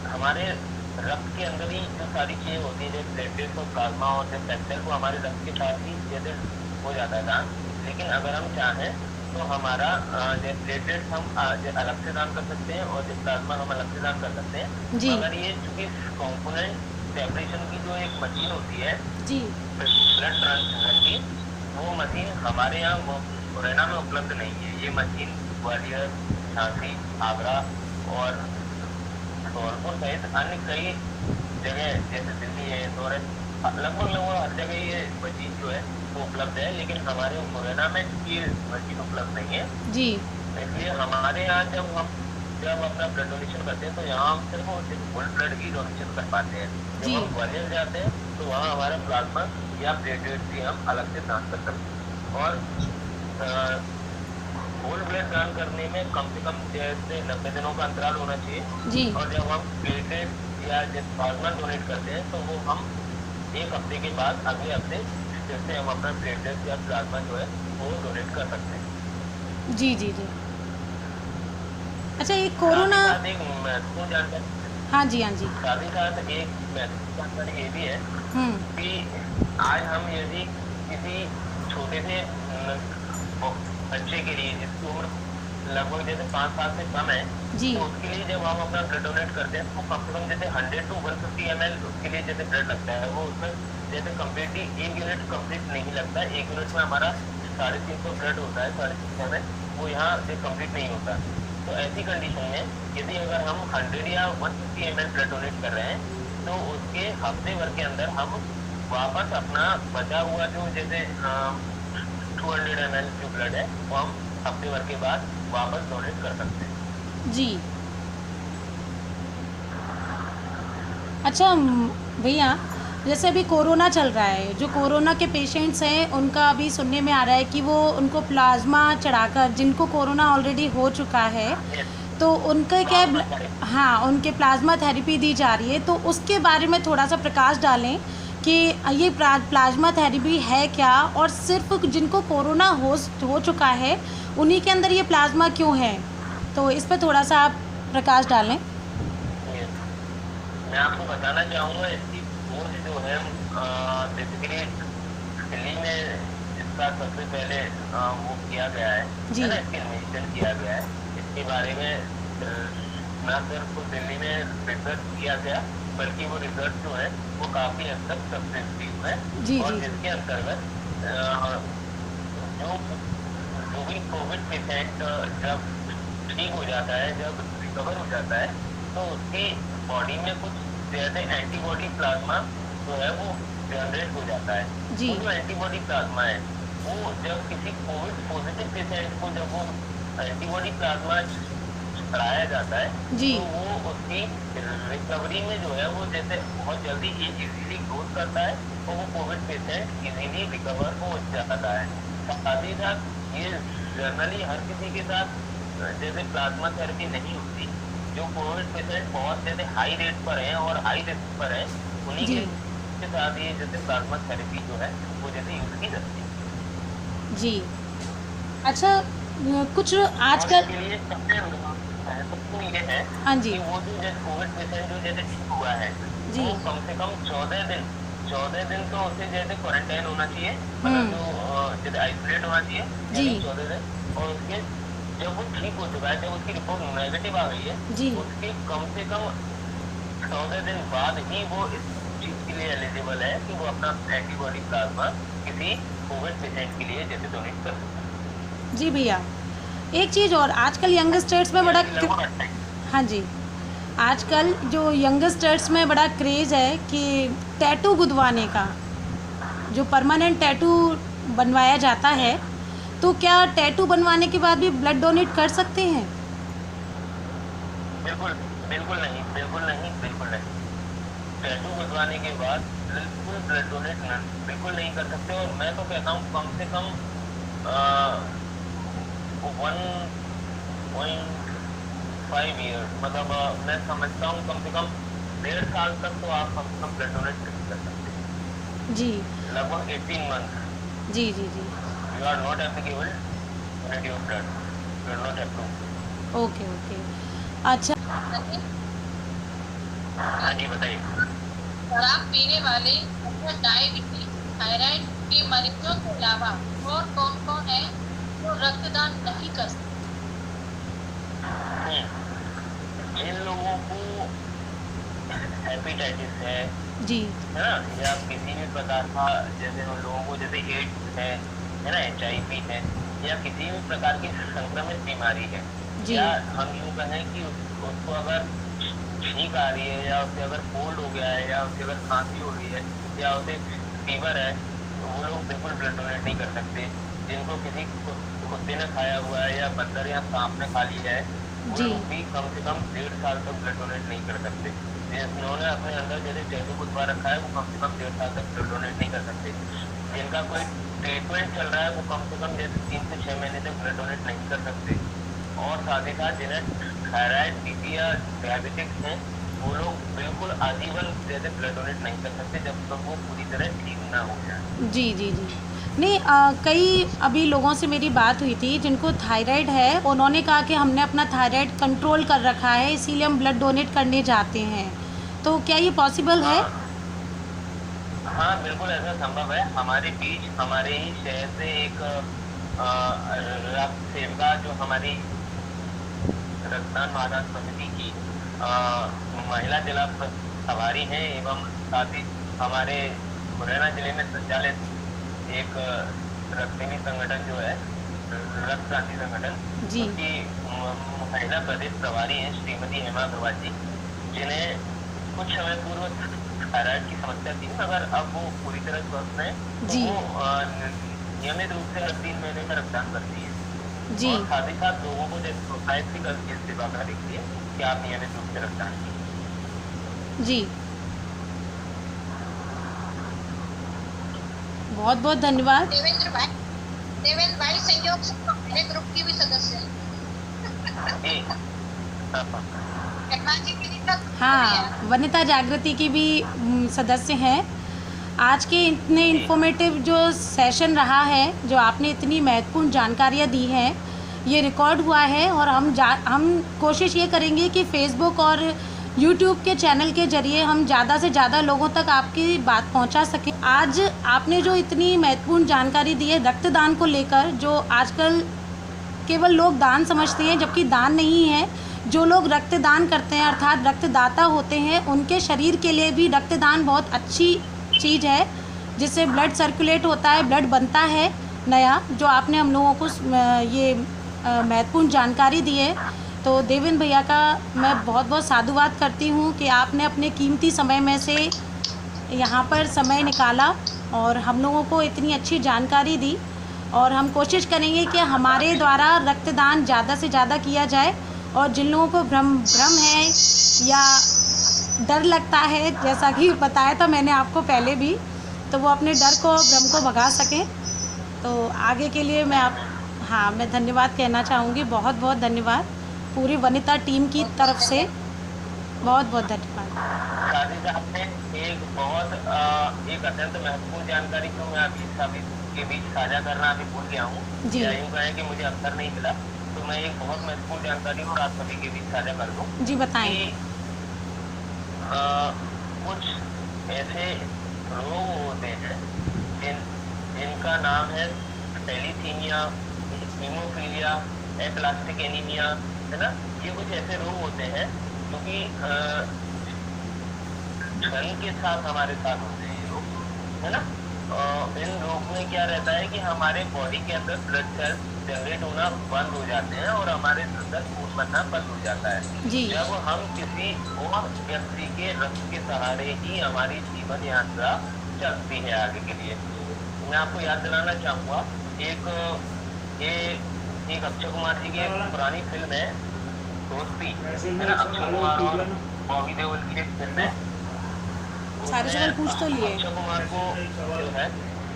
S2: हमारे रक्त के अंदर ही जो सारी चीज़ें होती हैं, जैसे प्लेटलेट्स और प्लाज्मा और जैसे सेल, को हमारे रक्त के साथ ही जैसे हो जाता है दान। लेकिन अगर हम चाहें तो हमारा जैसे प्लेटलेट्स हम अलग से दान कर सकते हैं और जैसे प्लाज्मा हम अलग से दान कर सकते हैं।
S1: जी।
S2: अगर ये चूँकि कॉम्पोनेंट सेपरेशन की जो एक मशीन होती है
S1: जी
S2: ब्लड ट्रांसफ्यूजन की, वो मशीन हमारे यहाँ मुरैना में उपलब्ध नहीं है। ये मशीन ग्वालियर, झांसी, आगरा और धौलपुर सहित अन्य कई जगह जैसे दिल्ली है, इंदौर है, लगभग हर जगह ये मशीन जो है वो उपलब्ध है। लेकिन हमारे मुरैना में ये मशीन उपलब्ध नहीं है।
S1: जी
S2: इसलिए हमारे यहाँ जब अपना ब्लड डोनेशन करते हैं तो यहाँ हम सिर्फ होल ब्लड ही डोनेशन कर पाते हैं।
S1: जी।
S2: जब हम ग्वालियर जाते हैं तो वहाँ हमारा प्लाज्मा या प्लेटलेट भी हम अलग से दान कर सकते हैं। और होल ब्लड दान करने में कम से कम जैसे 90 दिनों का अंतराल होना चाहिए।
S1: जी
S2: और जब हम प्लेटलेट या जैसे प्लाज्मा डोनेट करते हैं तो वो हम 1 हफ्ते के बाद अगले हफ्ते जैसे हम अपना प्लेटलेट या प्लाज्मा जो है वो डोनेट कर सकते हैं।
S1: जी जी जी। अच्छा, एक कोरोना,
S2: साथ ही साथ एक महत्वपूर्ण जानकारी,
S1: हाँ जी हाँ जी,
S2: साथ ही साथ एक महत्वपूर्ण जानकारी ये भी है कि आज हम यदि किसी छोटे से बच्चे के लिए जिसकी उम्र लगभग जैसे 5 साल से कम है,
S1: जी
S2: तो उसके लिए जब हम अपना ब्लड डोनेट करते हैं तो कम से कम जैसे 100 to 150 ml उसके लिए जैसे ब्लड लगता है। वो उसमें जैसे कम्प्लीटली 1 यूनिट कम्प्लीट नहीं लगता। 1 यूनिट में हमारा 350 ब्लड होता है, 350 ml, वो यहाँ से कम्प्लीट नहीं होता। तो ऐसी कंडीशन में यदि अगर हम 100 या 150 ml ब्लड डोनेट कर रहे हैं तो उसके हफ्ते भर के अंदर हम वापस अपना बचा हुआ जो जैसे 200 ml जो ब्लड है वो हम हफ्ते भर के बाद वापस डोनेट कर सकते हैं।
S1: जी। अच्छा भैया, जैसे अभी कोरोना चल रहा है, जो कोरोना के पेशेंट्स हैं उनका अभी सुनने में आ रहा है कि वो उनको प्लाज्मा चढ़ाकर, जिनको कोरोना ऑलरेडी हो चुका है तो उनके क्या, हाँ, उनके प्लाज्मा थेरेपी दी जा रही है। तो उसके बारे में थोड़ा सा प्रकाश डालें कि ये प्लाज्मा थेरेपी है क्या, और सिर्फ जिनको कोरोना हो चुका है उन्हीं के अंदर ये प्लाज्मा क्यों है, तो इस पर थोड़ा सा आप प्रकाश डालें।
S2: मैं आपको बताना चाहूँगा इसकी खोज जो है बेसिकली दिल्ली में इसका सबसे पहले वो किया गया है,
S1: जी।
S2: ना, इसके इन्वेंशन किया गया है। इसके बारे में न सिर्फ दिल्ली में रिसर्च किया गया बल्कि वो रिसर्च जो है वो काफ़ी हद तक सक्सेसफुल है।
S1: जी
S2: और
S1: जी
S2: जिसके अंतर्गत जो जो भी कोविड पेशेंट जब ठीक हो जाता है, जब रिकवर हो जाता है, तो उसकी बॉडी में कुछ जैसे एंटीबॉडी प्लाज्मा जो है वो जनरेट हो जाता है।
S1: जी।
S2: वो जो एंटीबॉडी प्लाज्मा है वो जब किसी कोविड पॉजिटिव पेशेंट को जब वो एंटीबॉडी प्लाज्मा चढ़ाया जाता है
S1: जी।
S2: तो वो उसकी रिकवरी में जो है वो जैसे बहुत जल्दी इजीली ग्रोथ करता है और वो कोविड पेशेंट इजीली रिकवर हो जाता है। साथ ही साथ ये जनरली हर किसी के साथ जैसे प्लाज्मा थेरेपी नहीं होती। जो कोविड पेशेंट बहुत जैसे हाई रेट पर हैं और हाई रिस्क पर हैं, उन्हीं
S1: जी।
S2: के साथ ये जैसे प्लाज्मा थेरेपी जो है वो जैसे यूज की जाती है।
S1: जी। अच्छा, कुछ आजकल
S2: और इसके लिए सबसे महत्वपूर्ण ये है
S1: हाँ जी।
S2: कि वो जो जैसे कोविड पेशेंट जो जैसे ठीक हुआ है
S1: जी।
S2: वो कम से कम 14 दिन तो उसे जैसे क्वारंटाइन होना चाहिए, मतलब जो जैसे आइसोलेट होना चाहिए
S1: जी।
S2: 14 दिन। और उसके जब वो ठीक हो चुका है, जब उसकी रिपोर्ट नेगेटिव आ गई है,
S1: जी।
S2: उसके कम से कम 14 दिन बाद ही वो इस चीज के लिए एलिजिबल है कि वो अपना एंटीबॉडी प्लाज्मा किसी कोविड पेशेंट के लिए जैसे डोनेट कर सकता है।
S1: जी भैया, एक चीज़ और, आजकल यंगस्टर्स में बड़ा
S2: लगभग 28
S1: हाँ जी, आजकल जो यंगस्टर्स में बड़ा क्रेज़ है कि टैटू गुदवाने का, जो परमानेंट टैटू बनवाया जाता है, तो क्या टैटू बनवाने के बाद भी ब्लड डोनेट कर सकते हैं?
S2: बिल्कुल बिल्कुल नहीं, बिल्कुल नहीं, बिल्कुल नहीं। टैटू गुदवाने के बाद बिल्कुल ब्लड डोनेट बिल्कुल नहीं कर सकते। और मैं तो कहता हूँ कम से कम 1.5 ईयर, मतलब मैं समझता हूँ कम से कम 1.5 साल तक तो आप कम से कम ब्लड डोनेट नहीं कर सकते।
S1: जी।
S2: लगभग 18 मंथ
S1: जी जी जी।
S2: You are not applicable donate your blood, you are not approved.
S1: Okay okay. अच्छा।
S2: हाँ जी बताइए।
S4: शराब पीने वाले तथा डायबिटीज, थायराइड के मरीजों के अलावा और कौन कौन है जो रक्तदान नहीं कर सकते?
S2: जिन लोगों को हेपेटाइटिस है
S1: जी।
S2: ना, या किसी भी प्रकार का जैसे उन लोगों को जैसे एड्स है ना, HIV है, या किसी भी प्रकार की संक्रमित बीमारी है,
S1: जी।
S2: या हम यूँ कहें कि उसको अगर छींक आ रही है, या उसे अगर कोल्ड हो गया है, या उसे अगर खांसी हो रही है, या उसे फीवर है, तो वो लोग बिल्कुल ब्लड डोनेट नहीं कर सकते। जिनको किसी कुत्ते ने खाया हुआ है या बंदर या सांप ने खा लिया है, वो
S1: जी।
S2: लोग भी कम से कम 1.5 साल तक ब्लड डोनेट नहीं कर सकते। जिन्होंने अपने अंदर जैसे टैटू गुदवा रखा है वो कम से कम 1.5 साल तक ब्लड डोनेट नहीं कर सकते। जिनका कोई ट्रीटमेंट चल रहा है वो कम से कम जैसे 3 से 6 महीने तक ब्लड डोनेट नहीं कर सकते। और साथ ही साथ जिन्हें थायराइड, बीपी या डायबिटिक्स हैं, वो लोग बिल्कुल आजीवन जैसे ब्लड डोनेट नहीं कर सकते जब तक वो पूरी तरह ठीक ना हो जाए।
S1: जी जी जी। नहीं, कई अभी लोगों से मेरी बात हुई थी जिनको थायराइड है, उन्होंने कहा कि हमने अपना थायराइड कंट्रोल कर रखा है, इसीलिए हम ब्लड डोनेट करने जाते हैं। तो क्या ये पॉसिबल है?
S2: हाँ बिल्कुल ऐसा संभव है। हमारे बीच हमारे ही शहर से एक रक्त सेविका जो हमारी रक्तदान महादान समिति की महिला जिला प्रभारी हैं, एवं साथ ही हमारे मुरैना जिले में संचालित एक रक्तदानी संगठन जो है रक्त क्रांति संगठन,
S1: जी।
S2: उसकी महिला प्रदेश प्रभारी हैं श्रीमती हेमा अग्रवाल जी, जिन्हें कुछ समय पूर्व थायराइड की समस्या थी, मगर अब वो पूरी तरह स्वस्थ हैं। तो
S1: जी।
S2: वो नियमित रूप से हर 3 महीने का रक्तदान करती है।
S1: जी।
S2: और साथ ही साथ लोगों को जैसे प्रोत्साहित भी करती है इस सेवा का देखती है कि आप नियमित रूप से रक्तदान कीजिए।
S1: जी। बहुत बहुत धन्यवाद।
S4: देवेंद्र भाई संयोग से तो मेरे ग्रुप की भी सदस्य हैं।
S2: जी।
S4: टेक्नोलॉजी के लिए तक
S1: हाँ, वनिता जागृति की भी सदस्य हैं। आज के इतने इन्फॉर्मेटिव जो सेशन रहा है, जो आपने इतनी महत्वपूर्ण जानकारियाँ दी हैं, ये रिकॉर्ड हुआ है और हम कोशिश ये करेंगे कि फेसबुक और यूट्यूब के चैनल के ज़रिए हम ज़्यादा से ज़्यादा लोगों तक आपकी बात पहुंचा सकें। आज आपने जो इतनी महत्वपूर्ण जानकारी दी है रक्तदान को लेकर, जो आजकल केवल लोग दान समझते हैं जबकि दान नहीं है। जो लोग रक्तदान करते हैं अर्थात रक्तदाता होते हैं, उनके शरीर के लिए भी रक्तदान बहुत अच्छी चीज़ है, जिससे ब्लड सर्कुलेट होता है, ब्लड बनता है नया जो आपने हम लोगों को ये महत्वपूर्ण जानकारी दी है। तो देवेंद्र भैया का मैं बहुत बहुत साधुवाद करती हूँ कि आपने अपने कीमती समय में से यहाँ पर समय निकाला और हम लोगों को इतनी अच्छी जानकारी दी। और हम कोशिश करेंगे कि हमारे द्वारा रक्तदान ज़्यादा से ज़्यादा किया जाए, और जिन लोगों को भ्रम है या डर लगता है, जैसा कि बताया था मैंने आपको पहले भी, तो वो अपने डर को, भ्रम को भगा सकें। तो आगे के लिए मैं धन्यवाद कहना चाहूँगी। बहुत बहुत धन्यवाद पूरी वनिता टीम की तरफ से, बहुत बहुत धन्यवाद।
S2: शादी साहब ने एक अत्यंत महत्वपूर्ण जानकारी को मैं अभी सभी के बीच साझा करना अभी भूल गया हूँ।
S1: जी।
S2: यूँ है कि मुझे अवसर नहीं मिला, तो मैं एक बहुत महत्वपूर्ण जानकारी और आप सभी के बीच साझा कर दूँ।
S1: जी बताएं।
S2: कुछ ऐसे रोग होते हैं जिनका नाम है थैलीसीमिया, हीमोफीलिया, एप्लास्टिक एनीमिया, है ना। ये कुछ ऐसे रोग होते हैं जो कि क्षण के साथ हमारे साथ होते हैं, ये रोग, है ना। इन रोग में क्या रहता है कि हमारे बॉडी के अंदर ब्लड सेल्स जनरेट होना बंद हो जाते हैं और हमारे अंदर खून बनना बंद हो जाता है।
S1: जी।
S2: जब हम किसी और व्यक्ति के रक्त के सहारे ही हमारी जीवन यात्रा चलती है आगे के लिए। मैं आपको याद दिलाना चाहूँगा, एक अक्षय कुमार जी की पुरानी फिल्म है दोस्ती, है ना। अक्षय कुमार और बॉबी देओल की एक फिल्म है।
S1: सारे सवाल पूछ तो लिए।
S2: अक्षय कुमार को जो है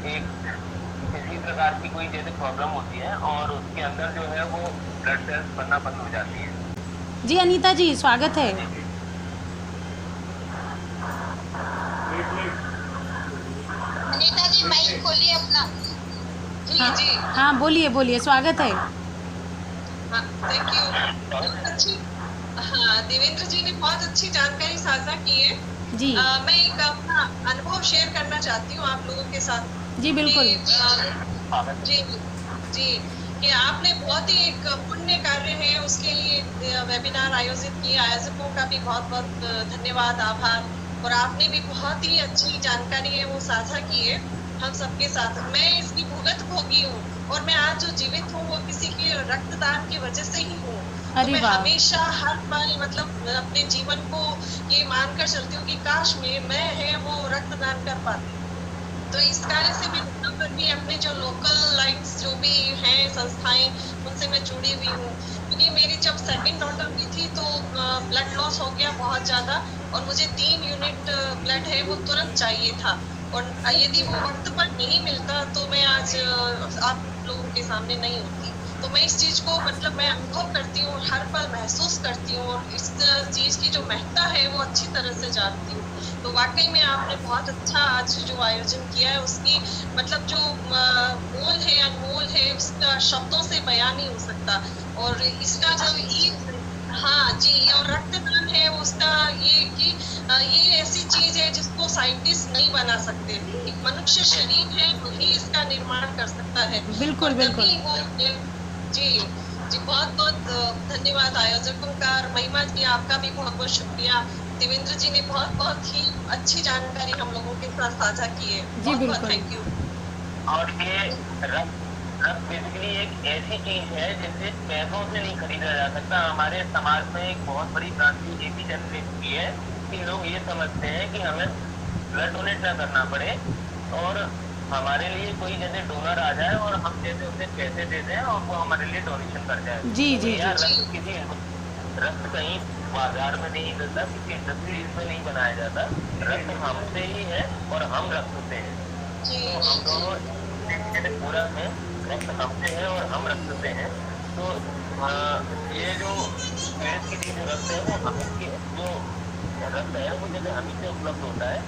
S2: एक किसी प्रकार की कोई जैसे प्रॉब्लम होती है और उसके अंदर जो है वो ब्लड सेल्स बनना बंद हो जाती है।
S1: जी अनीता जी स्वागत है।
S4: अनीता जी माइक खोलिए अपना। जी
S1: हाँ,
S4: जी
S1: हाँ बोलिए, स्वागत है।
S3: हाँ, थैंक यू। बहुत अच्छी, हाँ, देवेंद्र जी ने बहुत अच्छी जानकारी साझा की है।
S1: जी।
S3: मैं एक अपना अनुभव शेयर करना चाहती हूँ आप लोगों के साथ।
S1: जी बिल्कुल।
S3: जी जी कि आपने बहुत ही एक पुण्य कार्य है, उसके लिए वेबिनार आयोजित किया। आयोजकों का भी बहुत बहुत धन्यवाद, आभार। और आपने भी बहुत ही अच्छी जानकारी है वो साझा की है हम सबके साथ। मैं इसकी भुगत भोगी हूँ और मैं आज जो जीवित हूँ वो किसी के रक्तदान की वजह से ही हूँ। तो मैं हमेशा हर पल मतलब अपने जीवन को ये मानकर चलती हूँ कि काश मैं है वो रक्तदान कर पाती। तो इस कार्य से मैं भी अपने जो लोकल लाइन्स जो भी हैं संस्थाएं, उनसे मैं जुड़ी हुई हूँ। क्योंकि मेरी जब सेकंड डॉटर हुई थी तो ब्लड लॉस हो गया बहुत ज़्यादा और मुझे 3 यूनिट ब्लड है वो तुरंत चाहिए था। और यदि वो वक्त पर नहीं मिलता तो मैं आज आप लोगों के सामने नहीं होती। तो मैं इस चीज़ को मतलब मैं अनुभव करती हूँ, हर पल महसूस करती हूँ और इस चीज़ की जो महत्ता है वो अच्छी तरह से जानती हूँ। तो वाकई में आपने बहुत अच्छा आज जो आयोजन किया है उसकी मतलब जो मोल है, अनमोल है, उसका शब्दों से बयान नहीं हो सकता। और इसका जो हाँ जी, और रक्तदान है उसका ये कि ये ऐसी चीज है जिसको साइंटिस्ट नहीं बना सकते। एक मनुष्य शरीर है वही इसका निर्माण कर सकता है।
S1: बिल्कुल बिल्कुल।
S3: जी जी, बहुत बहुत धन्यवाद आयोजकों का। और महिमा जी आपका भी बहुत बहुत शुक्रिया। देवेंद्र जी ने बहुत बहुत ही अच्छी जानकारी हम लोगों के साथ साझा की है।
S1: जी बिल्कुल,
S3: थैंक यू।
S2: और ये रक्त बेसिकली एक ऐसी चीज है जिसे पैसों से नहीं खरीदा जा सकता। हमारे समाज में एक बहुत बड़ी भ्रांति ये भी जनरेट हुई है कि लोग ये समझते हैं कि हमें ब्लड डोनेट ना करना पड़े और हमारे लिए कोई जैसे डोनर आ जाए और हम जैसे उसे पैसे दे दें और वो हमारे लिए डोनेशन कर जाए।
S1: जी जी
S2: जी। रक्त कहीं बाजार में नहीं मिलता, किसी इंडस्ट्रीज में नहीं बनाया जाता। रक्त हमसे ही है और हम रक्त से हैं। तो हम दोनों पूरा है, रक्त हमसे है और हम रक्त से हैं। तो ये जो पीड़ित की जो रक्त है वो हमें जो रक्त है वो जैसे हमी से उपलब्ध होता है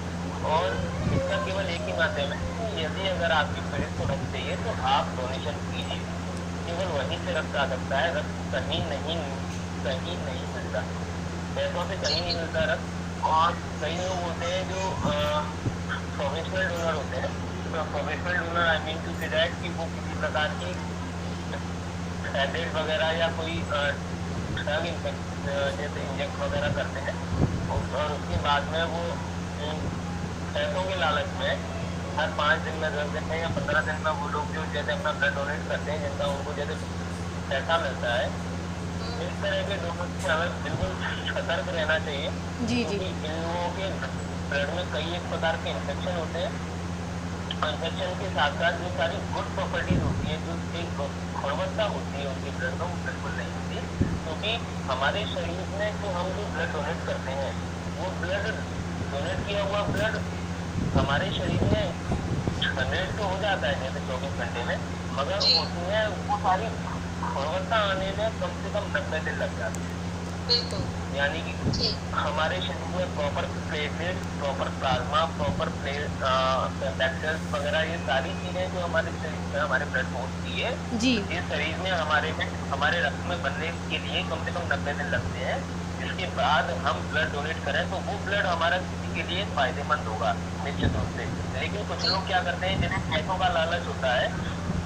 S2: और इसका केवल एक ही माध्यम है। यदि अगर आपकी पीड़ित को रक्त चाहिए तो आप डोनेशन कीजिए, केवल वहीं से रक्त आ सकता है। रक्त कहीं नहीं मिलता, पैसों से कहीं नहीं मिलता रक्त। और कई लोग होते हैं जो प्रोफेशनल डोनर होते हैं। Professional donor I mean to say that कि वो किसी प्रकार की टैबलेट वगैरह या कोई ड्रग जैसे इंजेक्ट वगैरह करते हैं और उसके बाद में वो पैसों के लालच में हर 5 दिन में, 10 दिन में या 15 दिन में वो लोग जो जैसे अपना ब्लड डोनेट करते हैं, जिनका उनको जैसे पैसा मिलता है, इस तरह के लोगों से हमें बिल्कुल सतर्क रहना चाहिए।
S1: जी जी।
S2: क्योंकि इन लोगों के ब्लड में कई एक प्रकार के इन्फेक्शन होते हैं। इन्फेक्शन के साथ साथ जो सारी गुड प्रॉपर्टीज होती है, जो एक गुणवत्ता होती है उनके ब्लड में, वो बिल्कुल नहीं होती। क्योंकि हमारे शरीर में जो हम जो ब्लड डोनेट करते हैं, वो ब्लड डोनेट किया हुआ ब्लड हमारे शरीर में जनरेट तो हो जाता है जैसे 24 घंटे में, मगर उसमें वो सारी गुणवत्ता आने में कम से कम 90 दिन लग जाते हैं।
S4: बिल्कुल।
S2: यानी कि हमारे शरीर में proper platelet, proper plasma, proper vectors वगैरह, ये सारी चीजें जो हमारे शरीर में हमारे ब्लड में होती है,
S1: जी
S2: ये शरीर में हमारे रक्त में बनने के लिए कम से कम 90 दिन लगते हैं। इसके बाद हम ब्लड डोनेट करें तो वो ब्लड हमारा किसी के लिए फायदेमंद होगा निश्चित रूप से। लेकिन कुछ लोग क्या करते हैं, जिन्हें पैसों का लालच होता है,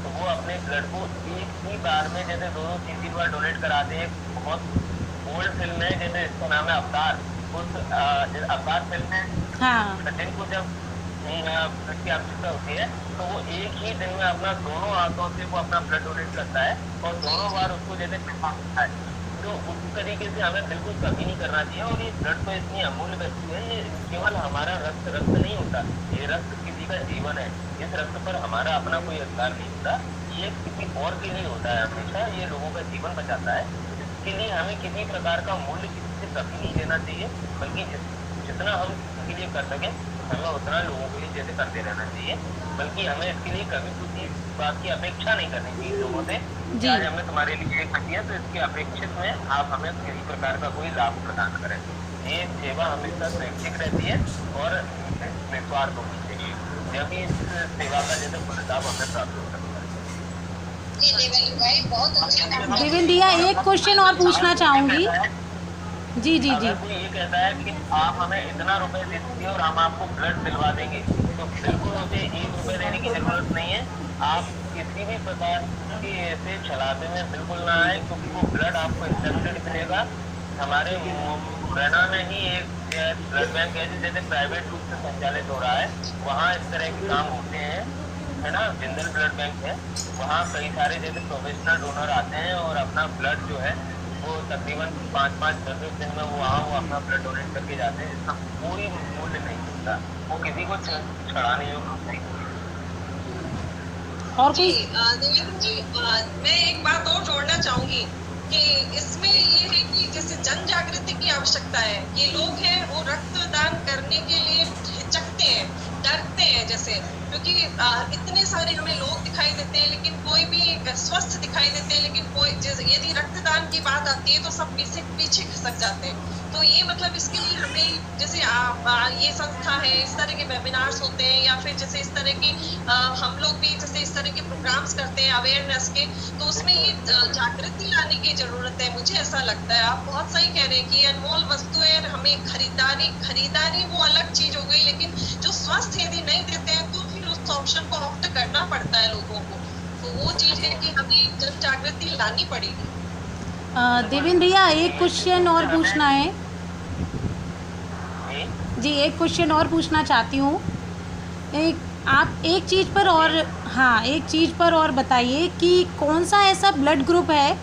S2: तो वो अपने ब्लड को एक ही बार में जैसे 2-3 बार डोनेट कराते हैं। बहुत ओल्ड फिल्म है, जैसे इसका नाम है अवतार। उस अवतार फिल्म में
S1: हाँ
S2: सचिन को जब ब्लड की आवश्यकता होती है, तो वो एक ही दिन में अपना दोनों हाथों से वो अपना ब्लड डोनेट करता है और दोनों बार उसको जैसे पैसा मिलता है। तो उस तरीके से हमें बिल्कुल कभी नहीं करना चाहिए। और ये ब्लड तो इतनी अमूल्य वस्तु है, ये केवल हमारा रक्त नहीं होता, ये रक्त किसी का जीवन है। इस रक्त पर हमारा अपना कोई अधिकार नहीं होता, ये किसी और के लिए होता है हमेशा। ये लोगों का जीवन बचाता है। इसके लिए हमें किसी प्रकार का मूल्य किसी से कभी नहीं लेना चाहिए, बल्कि जितना हम इसके लिए कर सकें हमें उतना लोगों के लिए जैसे करते रहना चाहिए। बल्कि हमें इसके लिए कभी किसी बात की अपेक्षा नहीं करनी चाहिए लोगों से। आज हमें तुम्हारे लिए ये करनी है, तो इसके अपेक्षित में आप हमें किसी प्रकार का कोई लाभ प्रदान करें। ये सेवा हमेशा स्वैच्छिक रहती है और निस्वार्थ होनी चाहिए, जब इस सेवा का जैसे फलदाभ हमें प्राप्त हो सकता है।
S4: जी देवेंद्र भाई, बहुत अच्छा काम।
S1: देवेंद्र भैया, एक क्वेश्चन और पूछना चाहूंगी। जी जी जी।
S2: अगर कोई ये कहता है कि आप हमें इतना रुपए दे दीजिए और हम आपको ब्लड दिलवा देंगे, तो बिल्कुल उसे 1 रुपए देने की जरूरत नहीं है। आप किसी भी प्रकार के ऐसे छलावे में बिल्कुल ना आए, क्योंकि वो ब्लड आपको इंस्टेंट मिलेगा। हमारे मुरैना में ही एक ब्लड बैंक है जैसे प्राइवेट रूप से संचालित हो रहा है, वहाँ इस तरह के काम होते हैं, है ना। जिंदल ब्लड बैंक है, वहाँ कई सारे जैसे प्रोफेशनल डोनर आते हैं और अपना ब्लड जो है वो तकरीबन 5-5, 10 दिन में वो अपना ब्लड डोनेट करके जाते हैं। इसका कोई मूल्य नहीं मिलता, वो किसी को छड़ाने योग्य नहीं।
S1: और
S5: जी
S1: कोई
S5: देवेंद्र जी, मैं एक बात और जोड़ना चाहूंगी कि इसमें ये है कि जैसे जन जागृति की आवश्यकता है। ये लोग हैं वो रक्तदान करने के लिए हिचकते हैं, डरते हैं, जैसे क्योंकि इतने सारे हमें लोग दिखाई देते हैं लेकिन कोई भी स्वस्थ दिखाई देते हैं, लेकिन कोई यदि रक्तदान की बात आती है तो सब पीछे खसक जाते हैं। तो ये मतलब इसके लिए हमें जैसे ये संस्था है, इस तरह के वेबिनार्स होते हैं या फिर जैसे इस तरह की हम लोग भी जैसे इस तरह के प्रोग्राम्स करते हैं अवेयरनेस के, तो उसमें ये जागृति लाने की जरूरत है। मुझे ऐसा लगता है, आप बहुत सही कह रहे हैं कि अनमोल वस्तु है, हमें खरीदारी वो अलग चीज हो गई, लेकिन जो स्वस्थ यदि नहीं देते हैं तो फिर उस ऑप्शन को ऑप्ट करना पड़ता है लोगों को। तो वो चीज है कि हमें जन जागृति लानी पड़ेगी।
S1: देवेंद्र भैया, एक क्वेश्चन और पूछना है जी, एक क्वेश्चन और पूछना चाहती हूँ। आप एक चीज़ पर और, हाँ, एक चीज़ पर और बताइए कि कौन सा ऐसा ब्लड ग्रुप है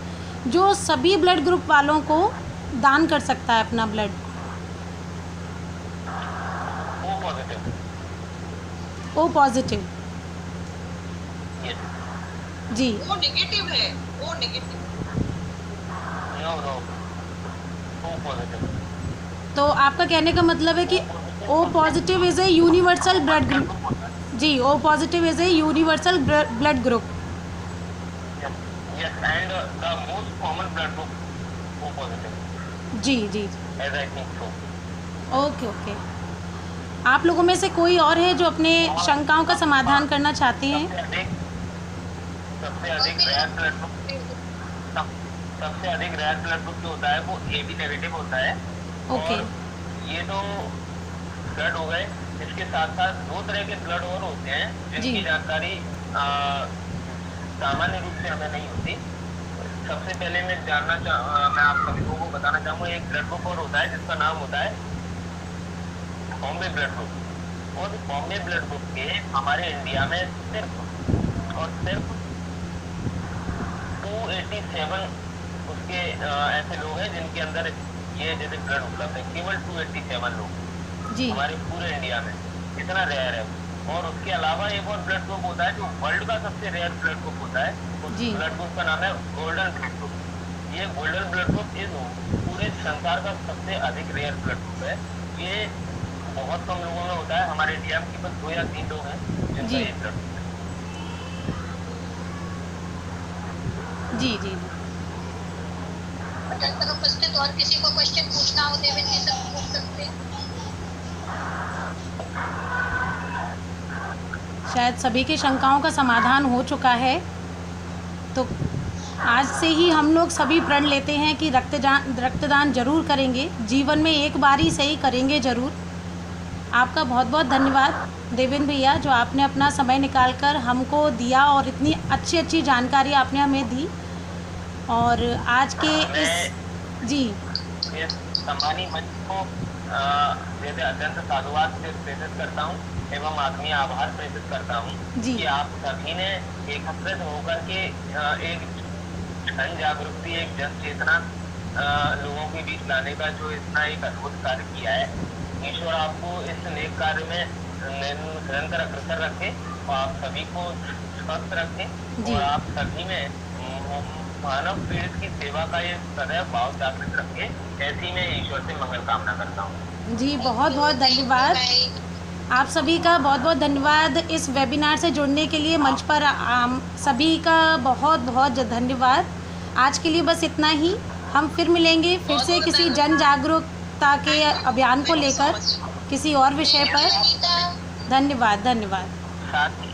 S1: जो सभी ब्लड ग्रुप वालों को दान कर सकता है अपना ब्लड? O positive. जी।
S5: वो नेगेटिव है, वो नेगेटिव।
S1: तो आपका कहने का मतलब है कि O positive is a universal blood group. जी, O positive is a universal blood group.
S2: Yes, and the most common blood group O positive.
S1: जी जी।
S2: As I think so.
S1: Okay okay. आप लोगों में से कोई और है जो अपने शंकाओं का समाधान करना चाहते हैं?
S2: सबसे अधिक रेयर ब्लड ग्रुप जो होता है वो AB नेगेटिव होता है।
S1: ओके।
S2: और ये तो ब्लड हो गए, इसके साथ साथ 2 तरह के ब्लड और होते हैं जिनकी जानकारी सामान्य रूप से हमें नहीं होती। सबसे पहले मैं आप सभी लोगों को बताना चाहूँगा, एक ब्लड ग्रुप और होता है जिसका नाम होता है बॉम्बे ब्लड ग्रुप। और बॉम्बे ब्लड ग्रुप के हमारे इंडिया में सिर्फ और सिर्फ 287 उसके ऐसे लोग हैं जिनके अंदर ये जैसे ब्लड उपलब्ध है, केवल 287 लोग
S1: जी
S2: हमारे पूरे इंडिया में। इतना रेयर है। और उसके अलावा एक और ब्लड ग्रुप होता है जो वर्ल्ड का सबसे रेयर ब्लड ग्रुप होता है, उस
S1: जी।
S2: ब्लड ग्रुप का नाम है गोल्डन ब्लड ग्रुप। ये गोल्डन ब्लड ग्रुप इस पूरे संसार का सबसे अधिक रेयर ब्लड ग्रुप है। ये बहुत कम लोगों में होता है। हमारे इंडिया में केवल 2 या 3 लोग हैं जिनका
S1: जी।
S2: ये ब्लड ग्रुप है।
S1: जी जी
S4: मंच पर उपस्थित और किसी को क्वेश्चन पूछना हो देवेन जी सब पूछ सकते हैं।
S1: शायद सभी की शंकाओं का समाधान हो चुका है। तो आज से ही हम लोग सभी प्रण लेते हैं कि रक्तदान जरूर करेंगे, जीवन में एक बार ही सही करेंगे ज़रूर। आपका बहुत बहुत धन्यवाद देवेन भैया, जो आपने अपना समय निकालकर हमको दिया और इतनी अच्छी अच्छी जानकारी आपने हमें दी। और आज के इस जी
S2: इस सम्मानी मंच को जैसे अत्यंत साधुवाद से प्रेषित करता हूँ एवं आत्मीय आभार प्रेषित करता हूँ
S1: जी।
S2: कि आप सभी ने एकत्रित होकर के एक जन जागृति, एक जन चेतना लोगों के बीच लाने का जो इतना एक अद्भुत कार्य किया है। ईश्वर आपको इस नेक कार्य में निरंतर अग्रसर रखे और आप सभी को स्वस्थ रखे
S1: जी।
S2: और आप सभी में मानव पीड़ित की सेवा का ये सदैव भाव जागृत रखे। ऐसी मैं ईश्वर से मंगल कामना करता हूँ।
S1: जी बहुत बहुत धन्यवाद आप सभी का, बहुत बहुत धन्यवाद इस वेबिनार से जुड़ने के लिए। मंच पर सभी का बहुत बहुत धन्यवाद। आज के लिए बस इतना ही। हम फिर मिलेंगे फिर से किसी जन जागरूकता के अभियान को लेकर किसी और विषय पर। धन्यवाद धन्यवाद।
S2: साथ ही